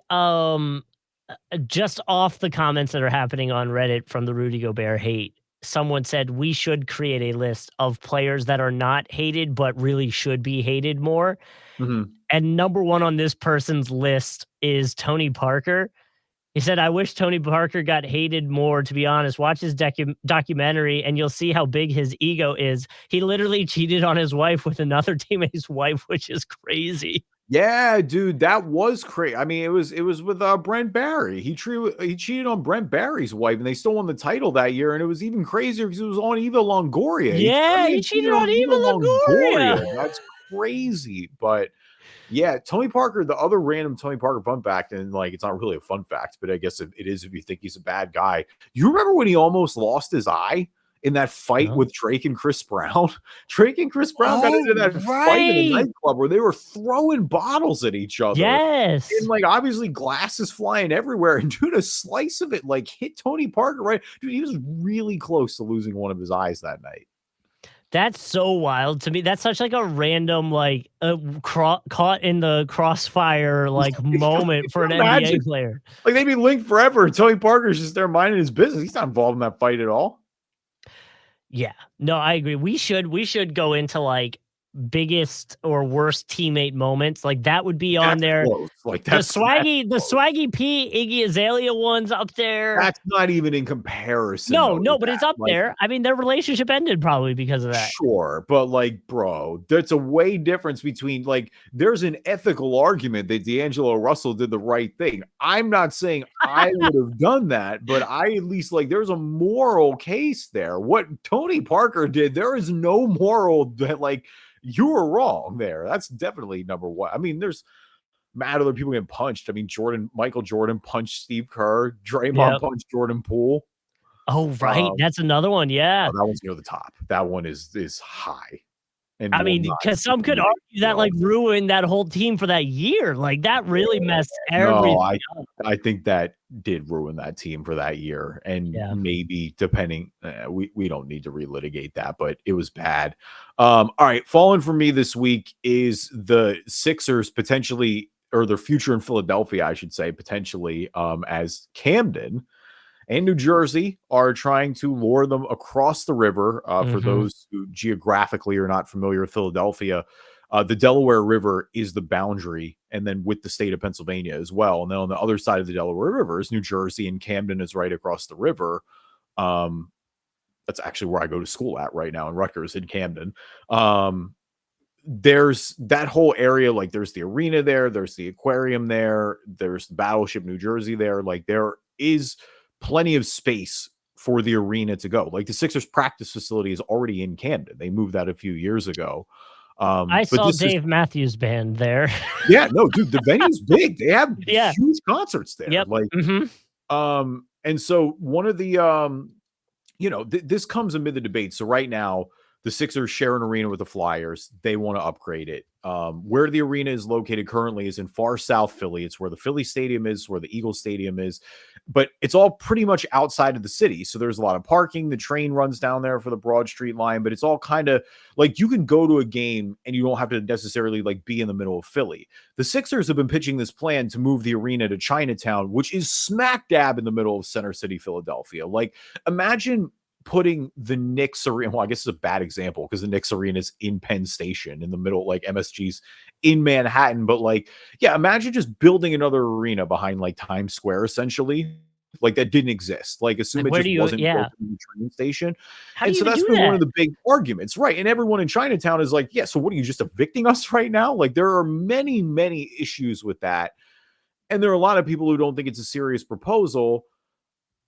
just off the comments that are happening on Reddit from the Rudy Gobert hate, someone said we should create a list of players that are not hated but really should be hated more. Mm-hmm. And number one on this person's list is Tony Parker. He said, I wish Tony Parker got hated more, to be honest. Watch his documentary and you'll see how big his ego is. He literally cheated on his wife with another teammate's wife, which is crazy. Yeah, dude, that was crazy. I mean, it was with Brent Barry. He cheated on Brent Barry's wife, and they still won the title that year. And it was even crazier because it was on Eva Longoria. Yeah, he cheated on Eva Longoria. That's crazy. But yeah, Tony Parker, the other random Tony Parker fun fact, and like, it's not really a fun fact, but I guess it is if you think he's a bad guy. You remember when he almost lost his eye in that fight with Drake and Chris Brown? Drake and Chris Brown got into that fight in a nightclub where they were throwing bottles at each other. Yes. And like, obviously glasses flying everywhere. And dude, a slice of it like hit Tony Parker, right? Dude, he was really close to losing one of his eyes that night. That's so wild to me. That's such like a random, like caught in the crossfire like moment for an NBA player. Like, they'd be linked forever. Tony Parker's just there minding his business. He's not involved in that fight at all. Yeah, no, I agree. We should go into like biggest or worst teammate moments. Like, that would be on there. Like, the swaggy P, Iggy Azalea one's up there. That's not even in comparison. No, but it's up there. I mean, their relationship ended probably because of that. Sure, but like, bro, there's a way difference between, like, there's an ethical argument that D'Angelo Russell did the right thing. I'm not saying I would have done that, but I at least, like, there's a moral case there. What Tony Parker did, there is no moral that, like, you were wrong there. That's definitely number one. I mean, there's mad other people getting punched. I mean, Michael Jordan punched Steve Kerr. Draymond punched Jordan Poole. Oh, right. That's another one. Yeah. That one's near the top. That one is high. And I mean, because some could argue that like ruined that whole team for that year. Like, that really messed everything up. I think that did ruin that team for that year. And maybe depending, we don't need to relitigate that, but it was bad. All right. Falling for me this week is the Sixers potentially, or their future in Philadelphia, I should say, potentially, as Camden and New Jersey are trying to lure them across the river. For those who geographically are not familiar with Philadelphia, the Delaware River is the boundary, and then with the state of Pennsylvania as well. And then on the other side of the Delaware River is New Jersey, and Camden is right across the river. That's actually where I go to school at right now in Rutgers in Camden. there's that whole area, like there's the arena there, there's the aquarium there, there's the Battleship New Jersey there. Like there is plenty of space for the arena to go. Like the Sixers practice facility is already in Camden. They moved that a few years ago. I saw Dave Matthews Band there. Yeah, no, dude, the venue's big. They have huge concerts there. Yep. Like, and so one of the, this comes amid the debate. So right now, the Sixers share an arena with the Flyers. They want to upgrade it. Where the arena is located currently is in far South Philly. It's where the Philly Stadium is, where the Eagles Stadium is. But it's all pretty much outside of the city. So there's a lot of parking. The train runs down there for the Broad Street line. But it's all kind of like you can go to a game and you don't have to necessarily like be in the middle of Philly. The Sixers have been pitching this plan to move the arena to Chinatown, which is smack dab in the middle of Center City, Philadelphia. Like imagine putting the Knicks arena, well, I guess it's a bad example because the Knicks arena is in Penn Station in the middle, like MSG's in Manhattan. But like, yeah, imagine just building another arena behind like Times Square, essentially. Like that didn't exist. Like assume it just wasn't built in the train station. And so that's been one of the big arguments, right? And everyone in Chinatown is like, yeah, so what are you just evicting us right now? Like there are many, many issues with that. And there are a lot of people who don't think it's a serious proposal.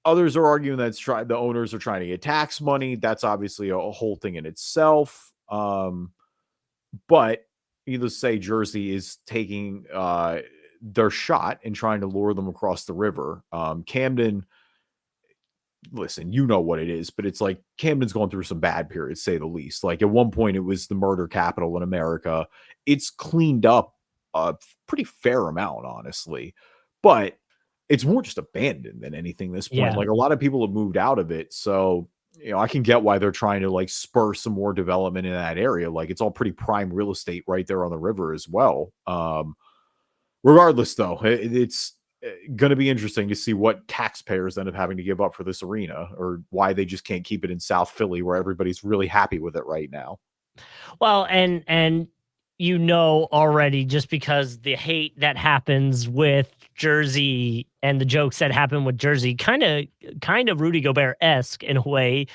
Others are arguing that the owners are trying to get tax money. That's obviously a whole thing in itself. But needless to say, Jersey is taking their shot and trying to lure them across the river. Camden, listen, you know what it is, but it's like Camden's going through some bad periods, say the least. Like at one point, it was the murder capital in America. It's cleaned up a pretty fair amount, honestly. But it's more just abandoned than anything at this point. Like a lot of people have moved out of it. So, I can get why they're trying to like spur some more development in that area. Like it's all pretty prime real estate right there on the river as well. Regardless though, it's going to be interesting to see what taxpayers end up having to give up for this arena or why they just can't keep it in South Philly where everybody's really happy with it right now. Well, and already just because the hate that happens with Jersey and the jokes that happen with Jersey, kind of Rudy Gobert-esque in a way.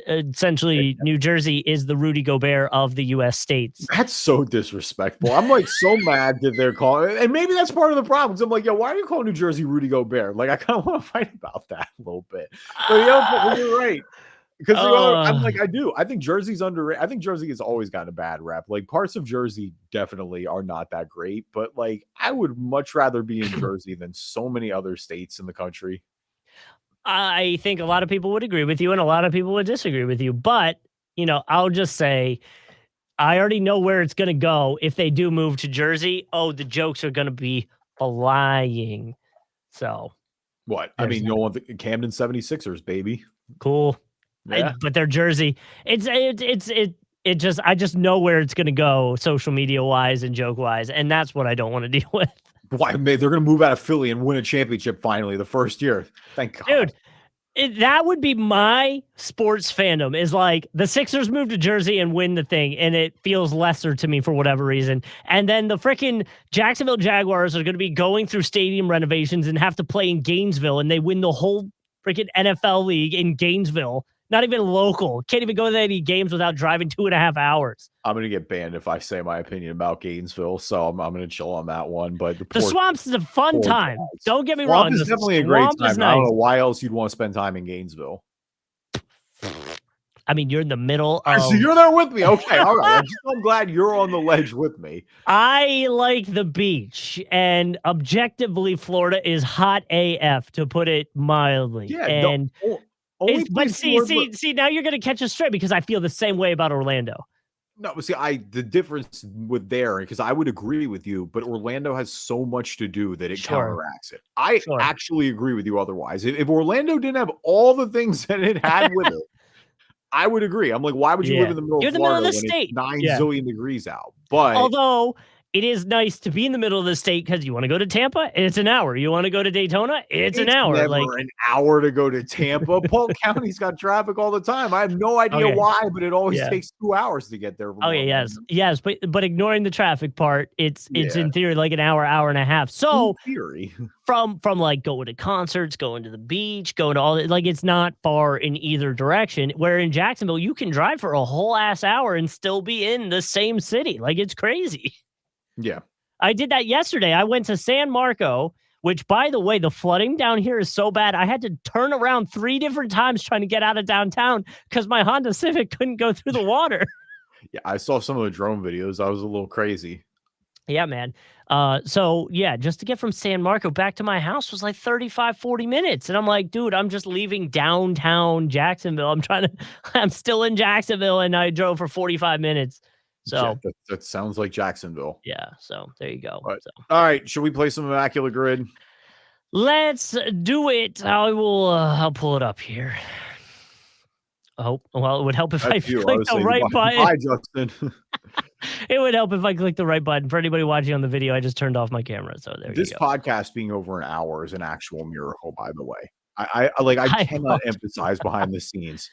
Essentially, New Jersey is the Rudy Gobert of the U.S. states. That's so disrespectful. I'm like so mad that they're calling, and maybe that's part of the problem. I'm like, why are you calling New Jersey Rudy Gobert? Like, I kind of want to fight about that a little bit. But you're right. Because I'm like, I do. I think Jersey's underrated. I think Jersey has always gotten a bad rep. Like parts of Jersey definitely are not that great, but like I would much rather be in Jersey than so many other states in the country. I think a lot of people would agree with you and a lot of people would disagree with you. But, I'll just say I already know where it's going to go. If they do move to Jersey, the jokes are going to be flying. So what? I mean, you don't want the Camden 76ers, baby. Cool. Yeah. But they're Jersey. I just know where it's going to go social media wise and joke wise. And that's what I don't want to deal with. Why? They're going to move out of Philly and win a championship finally the first year. Thank God. Dude, that would be my sports fandom is like the Sixers move to Jersey and win the thing. And it feels lesser to me for whatever reason. And then the freaking Jacksonville Jaguars are going to be going through stadium renovations and have to play in Gainesville. And they win the whole freaking NFL league in Gainesville. Not even local. Can't even go to any games without driving 2.5 hours. I'm going to get banned if I say my opinion about Gainesville, so I'm going to chill on that one. But the Swamps is a fun time. Don't get me wrong. It's definitely a great time. Nice. I don't know why else you'd want to spend time in Gainesville. I mean, you're in the middle of... So you're there with me. Okay, all right. I'm glad you're on the ledge with me. I like the beach, and objectively, Florida is hot AF, to put it mildly. Yeah, and... But see, now you're going to catch us straight because I feel the same way about Orlando. No, see, the difference with there, because I would agree with you, but Orlando has so much to do that it counteracts it. I actually agree with you otherwise. If Orlando didn't have all the things that it had with it, I would agree. I'm like, why would you live in the middle of Florida when it's 9 zillion degrees out? But although it is nice to be in the middle of the state because you want to go to Tampa, it's an hour. You want to go to Daytona, it's an hour. Never Like an hour to go to Tampa. Polk County's got traffic all the time. I have no idea why, but it always takes 2 hours to get there. Yes, but ignoring the traffic part, it's in theory like an hour, hour and a half. So in theory, from like going to concerts, going to the beach, going to all that, like it's not far in either direction. Where in Jacksonville, you can drive for a whole ass hour and still be in the same city. Like it's crazy. Yeah. I did that yesterday. I went to San Marco, which, by the way, the flooding down here is so bad. I had to turn around 3 different times trying to get out of downtown because my Honda Civic couldn't go through the water. Yeah, I saw some of the drone videos. I was a little crazy. Yeah, man. So, yeah, just to get from San Marco back to my house was like 35, 40 minutes. And I'm like, dude, I'm just leaving downtown Jacksonville. I'm still in Jacksonville, and I drove for 45 minutes. So yeah, that sounds like Jacksonville. Yeah, so there you go. All right, should we play some Immaculate Grid? Let's do it. I'll pull it up here. Oh, well, it would help if I clicked the right button. Hi, Justin. It would help if I clicked the right button. For anybody watching on the video, I just turned off my camera. So there you go. This podcast being over an hour is an actual miracle, by the way. I cannot emphasize behind the scenes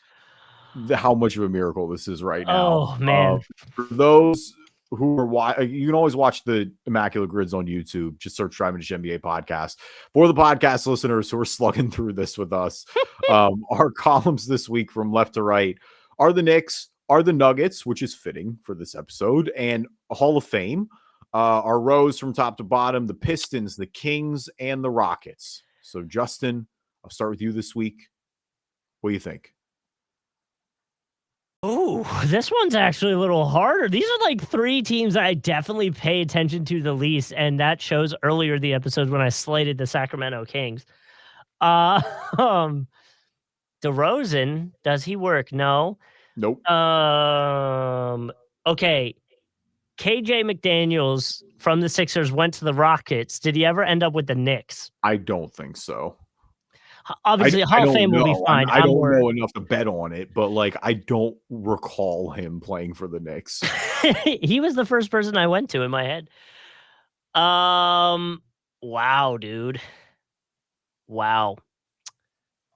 how much of a miracle this is right now. Oh, man. For those who are watching, you can always watch the Immaculate Grids on YouTube. Just search Driving to NBA podcast. For the podcast listeners who are slugging through this with us, our columns this week from left to right are the Knicks, are the Nuggets, which is fitting for this episode, and Hall of Fame. Our rows from top to bottom, the Pistons, the Kings, and the Rockets. So, Justin, I'll start with you this week. What do you think? Oh, this one's actually a little harder. These are like 3 teams that I definitely pay attention to the least, and that shows earlier the episode when I slated the Sacramento Kings. DeRozan, does he work? No. Nope. Okay. KJ McDaniels from the Sixers went to the Rockets. Did he ever end up with the Knicks? I don't think so. Obviously, Hall of Fame will be fine. I don't know enough to bet on it, but like I don't recall him playing for the Knicks. He was the first person I went to in my head. Wow, dude. Wow.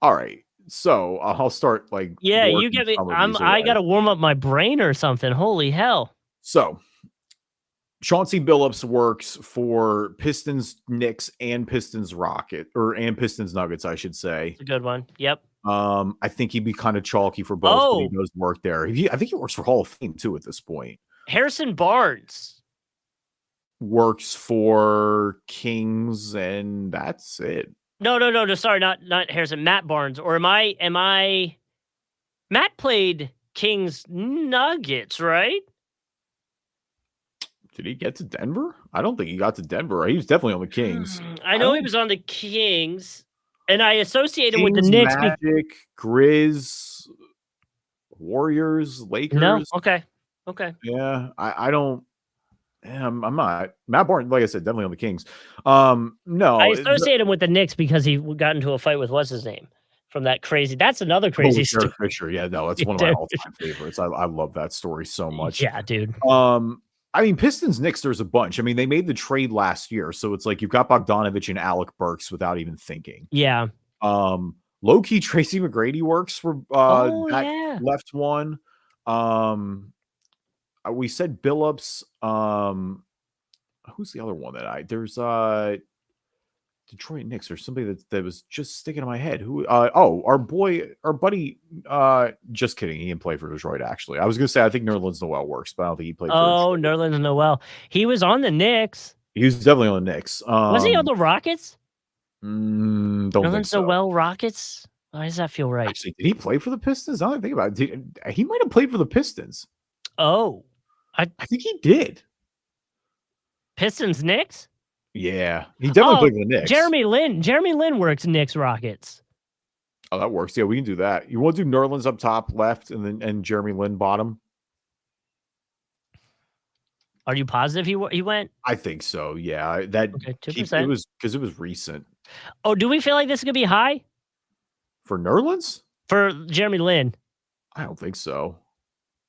All right. So I'll start like you get me. I gotta warm up my brain or something. Holy hell. So Chauncey Billups works for Pistons, Knicks, and Pistons Nuggets, I should say. It's a good one. Yep. I think he'd be kind of chalky for both, but he does work there. I think he works for Hall of Fame too at this point. Harrison Barnes works for Kings, and that's it. No. Sorry, not Harrison. Matt Barnes, or am I? Matt played Kings Nuggets, right? Did he get to Denver? I don't think he got to Denver. He was definitely on the Kings. I know he was on the Kings, and I associate him with the Knicks. Magic, Grizz, Warriors, Lakers. No, okay. Yeah, I don't. I'm not. Matt Barnes, like I said, definitely on the Kings. No, I associate him with the Knicks because he got into a fight with what's his name from that crazy. That's another crazy story. Fisher. Yeah, no, that's one of my all-time favorites. I love that story so much. Yeah, dude. I mean, Pistons, Knicks, there's a bunch. I mean, they made the trade last year, so it's like you've got Bogdanovich and Alec Burks without even thinking. Yeah. Low-key, Tracy McGrady works for left one. We said Billups. Who's the other one there's Detroit Knicks or somebody that was just sticking in my head. Who? Our buddy. Just kidding. He didn't play for Detroit. Actually, I was gonna say I think Nerlens Noel works, but I don't think he played. Oh, Nerlens Noel. He was on the Knicks. He was definitely on the Knicks. Was he on the Rockets? Don't think so. Noel Rockets. Why does that feel right? Actually, did he play for the Pistons? I don't think about it. He might have played for the Pistons. Oh, I think he did. Pistons, Knicks. Yeah, he definitely played for the Knicks. Jeremy Lin works Knicks Rockets. Oh, that works. Yeah, we can do that. You want to do Nerlens up top left and Jeremy Lin bottom? Are you positive he went? I think so. Yeah, that 2%. It was because it was recent. Oh, do we feel like this is gonna be high for Nerlens? For Jeremy Lin? I don't think so.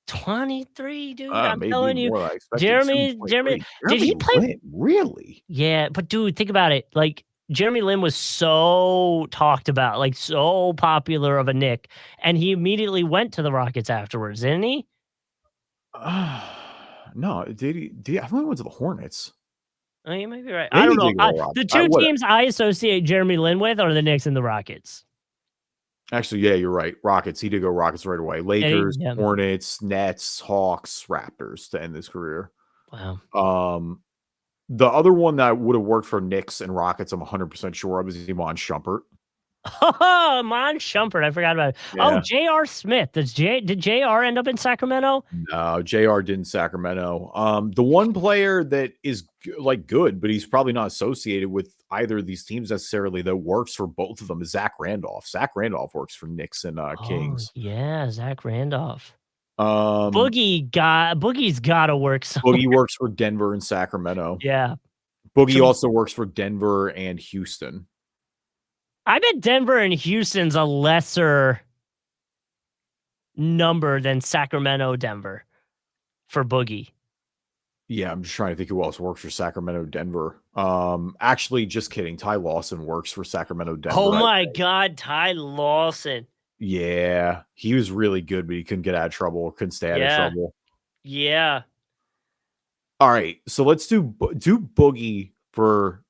23, dude. I'm Maybe telling you. more than I expected. Jeremy, 2.3. did he Jeremy play? Lin, really? Yeah, but dude, think about it. Like Jeremy Lin was so talked about, like so popular of a Nick, and he immediately went to the Rockets afterwards, didn't he? No, did he? I thought he went to the Hornets. Oh, you might be right. I Maybe don't he know. did go to the The Rockets. two What? teams I associate Jeremy Lin with are the Knicks and the Rockets. Actually, yeah, you're right. Rockets. He did go Rockets right away. And he, Lakers, yeah. Hornets, Nets, Hawks, Raptors to end his career. Wow. The other one that would have worked for Knicks and Rockets, I'm 100% sure of, is Iman Shumpert. Oh, Mon Shumpert. I forgot about it. Yeah. Oh, J.R. Smith. Did J.R. end up in Sacramento? No, JR didn't Sacramento. The one player that is good, but he's probably not associated with either of these teams necessarily, that works for both of them, is Zach Randolph. Zach Randolph works for Knicks and Kings. Yeah, Zach Randolph. Boogie's got to work somewhere. Boogie works for Denver and Sacramento. Yeah. Boogie also works for Denver and Houston. I bet Denver and Houston's a lesser number than Sacramento, Denver for Boogie. Yeah, I'm just trying to think who else works for Sacramento, Denver. Actually, just kidding. Ty Lawson works for Sacramento, Denver. Oh my God, Ty Lawson. Yeah, he was really good, but he couldn't get out of trouble, couldn't stay out of trouble. Yeah. All right, so let's do Boogie for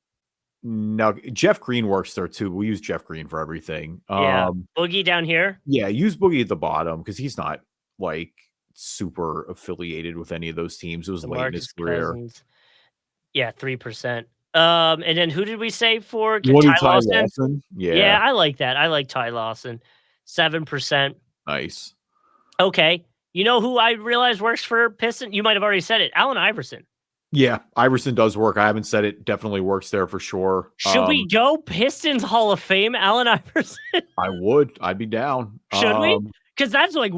Jeff Green works there too. We use Jeff Green for everything. Yeah, Boogie down here. Yeah, use Boogie at the bottom because he's not like super affiliated with any of those teams. It was late in his career. Cousins. Yeah, 3%. And then who did we say for Ty Lawson? Yeah, I like that. I like Ty Lawson. 7%. Nice. Okay. You know who I realized works for Piston? You might have already said it. Allen Iverson. Yeah, Iverson does work. I haven't said it. Definitely works there for sure. Should we go Pistons Hall of Fame, Allen Iverson? I would. I'd be down. Should we? Because that's like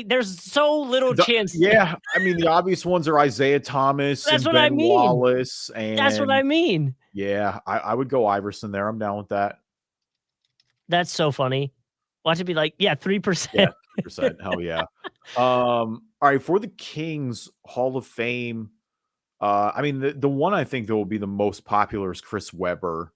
there's so little chance. Yeah, I mean, the obvious ones are Isaiah Thomas and Ben Wallace. And that's what I mean. Yeah, I would go Iverson there. I'm down with that. That's so funny. Watch it be like, 3%. Yeah, 3%. Hell yeah. All right, for the Kings Hall of Fame, I mean, the one I think that will be the most popular is Chris Webber.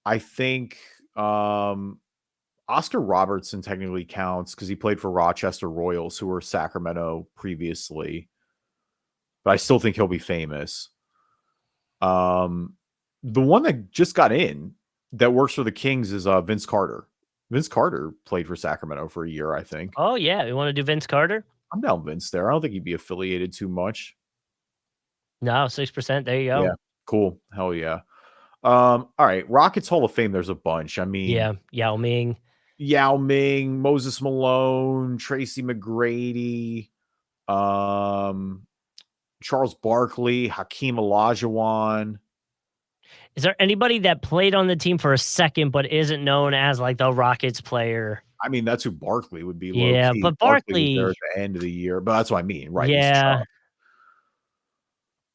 I think Oscar Robertson technically counts because he played for Rochester Royals, who were Sacramento previously. But I still think he'll be famous. The one that just got in that works for the Kings is Vince Carter. Vince Carter played for Sacramento for a year, I think. Oh, yeah. You want to do Vince Carter? I'm down Vince there. I don't think he'd be affiliated too much. No, 6%. There you go. Yeah, cool. Hell yeah. All right, Rockets Hall of Fame. There's a bunch. I mean, yeah, Yao Ming, Moses Malone, Tracy McGrady, Charles Barkley, Hakeem Olajuwon. Is there anybody that played on the team for a second but isn't known as like the Rockets player? I mean, that's who Barkley would be. Yeah, but Barkley was there at the end of the year. But that's what I mean, right? Yeah.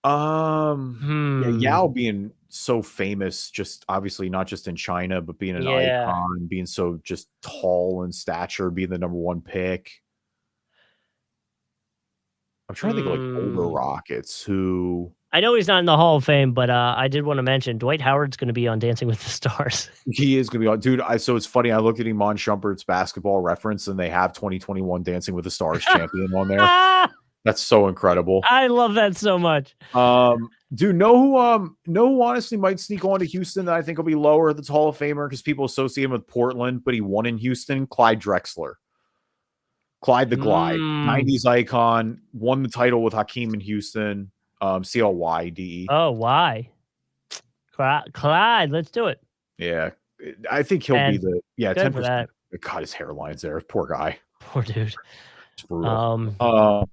Yao being so famous, just obviously not just in China, but being an icon, being so just tall in stature, being the number one pick. I'm trying to think of like older Rockets who. I know he's not in the Hall of Fame, but I did want to mention Dwight Howard's going to be on Dancing with the Stars. He is going to be on, dude. So it's funny. I looked at Iman Shumpert's basketball reference, and they have 2021 Dancing with the Stars champion on there. That's so incredible. I love that so much. Dude, know who honestly might sneak on to Houston that I think will be lower that's Hall of Famer because people associate him with Portland, but he won in Houston. Clyde Drexler. Clyde the Glide, 90s icon, won the title with Hakeem in Houston. CLYDE. Oh, why? Clyde, let's do it. Yeah, I think he'll be the 10%. God, his hairline's there. Poor guy. Poor dude. It's brutal. All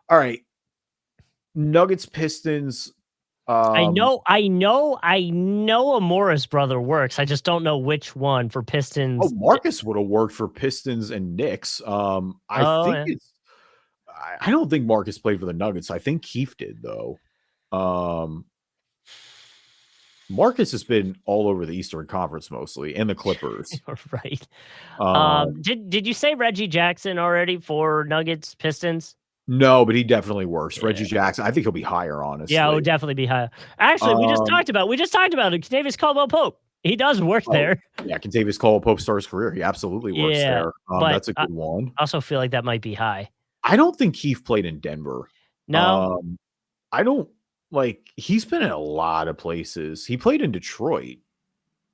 right, Nuggets, Pistons. I know a Morris brother works. I just don't know which one for Pistons. Oh, Marcus would have worked for Pistons and Knicks. I don't think Marcus played for the Nuggets. I think Keith did though. Marcus has been all over the Eastern Conference mostly, and the Clippers. Right. Um, Did you say Reggie Jackson already for Nuggets, Pistons? no, but he definitely works. Yeah. Reggie Jackson, I think he'll be higher, honestly. Yeah, it would definitely be higher. Actually, we just talked about it. Kentavious Caldwell-Pope. He does work there. Yeah, Kentavious Caldwell-Pope starts his career. He absolutely works there. But That's a good one. I also feel like that might be high. I don't think Keith played in Denver. No. I don't he's been in a lot of places. He played in Detroit.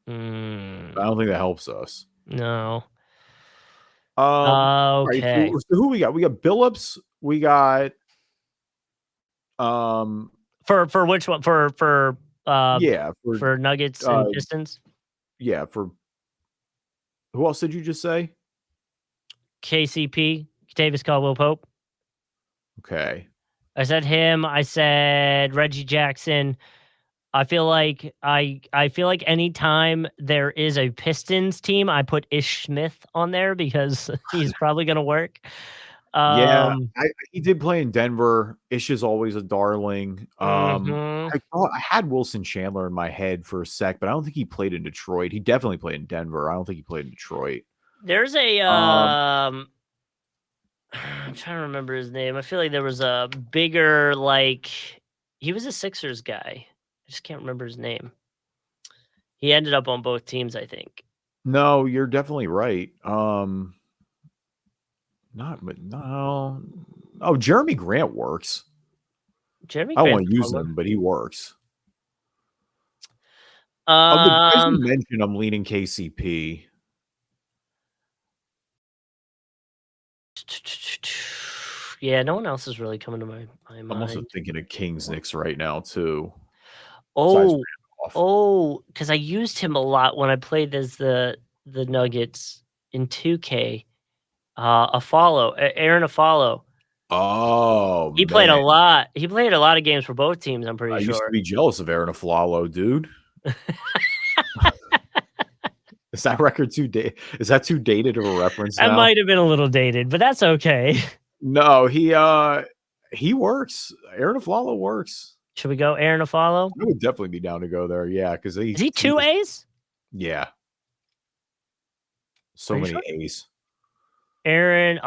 I don't think that helps us. No. Okay. Right, so who we got? We got Billups. We got for which one? For Nuggets and Pistons? Yeah, for who else did you just say? KCP, Kentavious Caldwell-Pope. Okay. I said him. I said Reggie Jackson. I feel like anytime there is a Pistons team, I put Ish Smith on there because he's probably going to work. He did play in Denver. Ish is always a darling. I thought I had Wilson Chandler in my head for a sec, but I don't think he played in Detroit. He definitely played in Denver. I don't think he played in Detroit. There's a I'm trying to remember his name. I feel like there was a bigger, he was a Sixers guy. I just can't remember his name. He ended up on both teams, I think. No, you're definitely right. No. Oh, Jeremy Grant works. I don't want to use him, but he works. Of the guys you mentioned, I'm leaning KCP. Yeah, no one else is really coming to my mind. I'm also thinking of Kings Knicks right now too. Because I used him a lot when I played as the Nuggets in 2K. Aaron Affollo. Oh, he played a lot. He played a lot of games for both teams. I'm pretty sure. I used to be jealous of Aaron Affollo, dude. Is that record too dated? Is that too dated of a reference? That might have been a little dated, but that's okay. No, he works. Aaron Affollo works. Should we go Aaron Affollo? I would definitely be down to go there. Yeah, because is he 2 A's? Yeah. So many A's. Aaron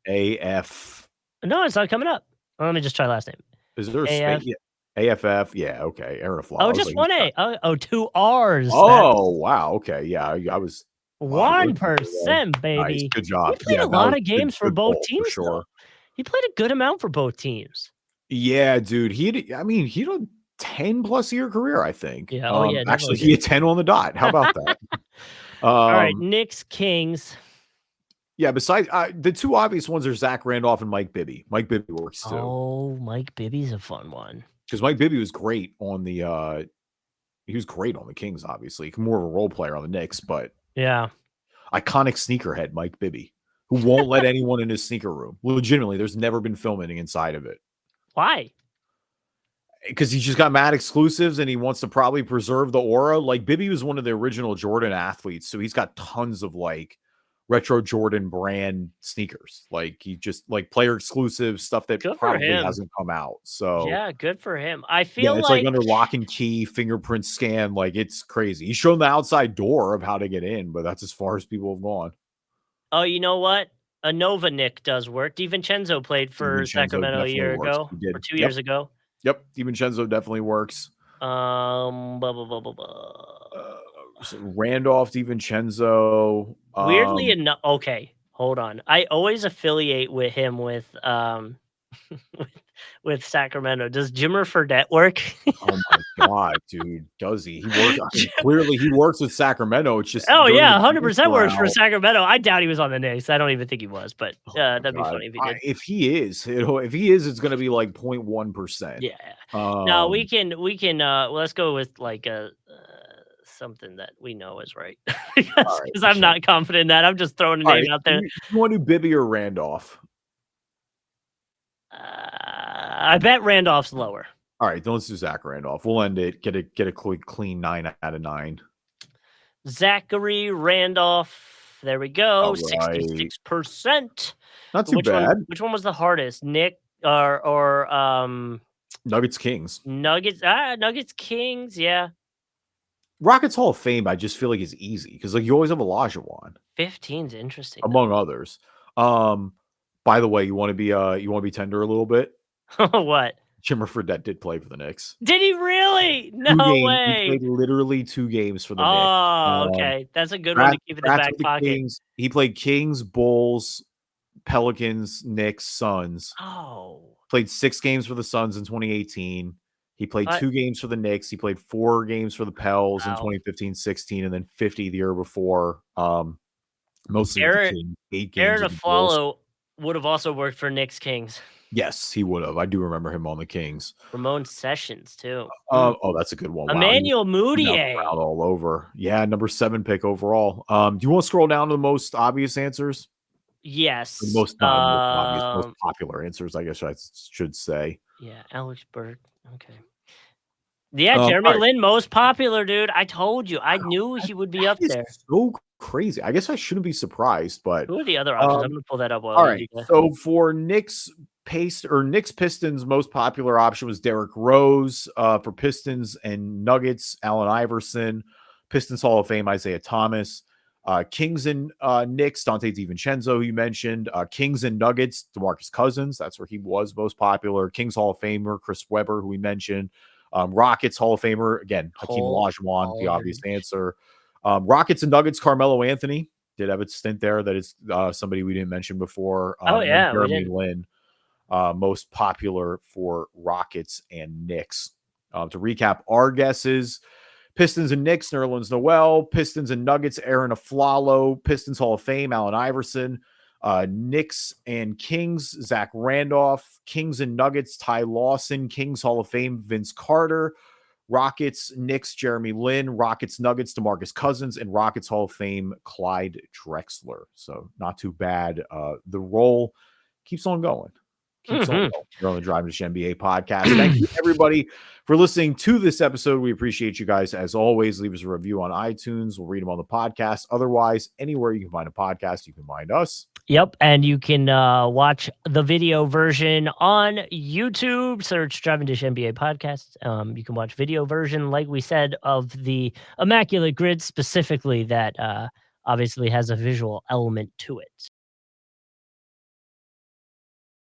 AF. No, it's not coming up. Let me just try last name. Is there a space? Yeah. AFF. Yeah. Okay. Aaron Affollo. Oh, just one A. Oh, 2 R's. Oh, wow. Okay. Yeah. I was 1%, baby. Nice. Good job. He played a lot of games for both teams. For sure. He played a good amount for both teams. Yeah, dude. He had a 10+ year career, I think. Yeah. Actually, he had 10 on the dot. How about that? All right, Knicks, Kings. Yeah, besides the two obvious ones are Zach Randolph and Mike Bibby. Mike Bibby works too. Oh, Mike Bibby's a fun one. Because Mike Bibby was great on the Kings, obviously. More of a role player on the Knicks, but yeah. Iconic sneakerhead Mike Bibby, who won't let anyone in his sneaker room. Legitimately, there's never been filming inside of it. Why? Because he's just got mad exclusives and he wants to probably preserve the aura. Like Bibby was one of the original Jordan athletes, so he's got tons of retro Jordan brand sneakers. He just player exclusive stuff that probably hasn't come out. So yeah, good for him. I feel it's under lock and key, fingerprint scan. It's crazy. He's shown the outside door of how to get in, but that's as far as people have gone. Oh, you know what? A Nova Nick does work. DiVincenzo played for Sacramento a year ago or 2 years ago. Yep, DiVincenzo definitely works. Randolph, DiVincenzo. Weirdly enough, okay, hold on. I always affiliate with him with Sacramento. Does Jimmer Fredette work? Oh my god, dude, does he? He works. Clearly, he works with Sacramento. It's just 100% works for Sacramento. I doubt he was on the Knicks. I don't even think he was, but that'd be funny if he did. If he is, it's going to be 0.1%. Yeah. No, we can. Let's go with something that we know is right, because I'm not confident in that. I'm just throwing a name out there. You want to do Bibby or Randolph? I bet Randolph's lower. All right, then let's do Zach Randolph. We'll end it. Get a clean 9 out of 9. Zachary Randolph. There we go. 66%. Not too bad. Which one was the hardest? Nick or Nuggets Kings. Nuggets Kings. Yeah. Rockets Hall of Fame, I just feel like is easy because like you always have Olajuwon, 15's interesting. among others. By the way, you want to be tender a little bit? What? Jimmer Fredette did play for the Knicks. Did he really? 2 No games. He way. played literally 2 games for the Knicks. Oh, okay. That's a good one to keep in the back with the pocket. Kings. He played Kings, Bulls, Pelicans, Knicks, Suns. Oh. Played 6 games for the Suns in 2018. He played 2 games for the Knicks. He played 4 games for the Pels in 2015-16, and then 50 the year before. Mostly with the Kings, 8 games Aaron with the Bulls. Aflalo would have also worked for Knicks Kings. Yes, he would have. I do remember him on the Kings. Ramon Sessions too. Oh, that's a good one. Wow, Emmanuel Mudiay. all over. Yeah, number 7 pick overall. Do you want to scroll down to the most obvious answers? Yes. The most obvious, most popular answers, I guess I should say. Yeah, Alex Burke. Okay. Yeah, Jeremy Lin, most popular, dude. I told you. I knew he would be up there. So crazy. I guess I shouldn't be surprised, but who are the other options? I'm gonna pull that up. All right. So for Knicks Pistons, most popular option was Derrick Rose. For Pistons and Nuggets, Allen Iverson. Pistons Hall of Fame, Isaiah Thomas. Kings and Knicks, Dante DiVincenzo, who you mentioned. Kings and Nuggets, DeMarcus Cousins. That's where he was most popular. Kings Hall of Famer, Chris Webber, who we mentioned. Rockets Hall of Famer, again, Hakeem Olajuwon, the obvious answer. Rockets and Nuggets, Carmelo Anthony did have a stint there. That is somebody we didn't mention before. Jeremy Lin, most popular for Rockets and Knicks. To recap our guesses, Pistons and Knicks, Nerlens Noel. Pistons and Nuggets, Aaron Aflalo. Pistons Hall of Fame, Allen Iverson. Knicks and Kings, Zach Randolph. Kings and Nuggets, Ty Lawson. Kings Hall of Fame, Vince Carter. Rockets, Knicks, Jeremy Lin. Rockets, Nuggets, DeMarcus Cousins. And Rockets Hall of Fame, Clyde Drexler. So not too bad. The roll keeps on going. Keeps on going. You're on the Drive to NBA podcast. Thank you, everybody, for listening to this episode. We appreciate you guys. As always, leave us a review on iTunes. We'll read them on the podcast. Otherwise, anywhere you can find a podcast, you can find us. Yep, and you can watch the video version on YouTube. Search Driving Dish NBA Podcast. You can watch video version, like we said, of the Immaculate Grid specifically that obviously has a visual element to it.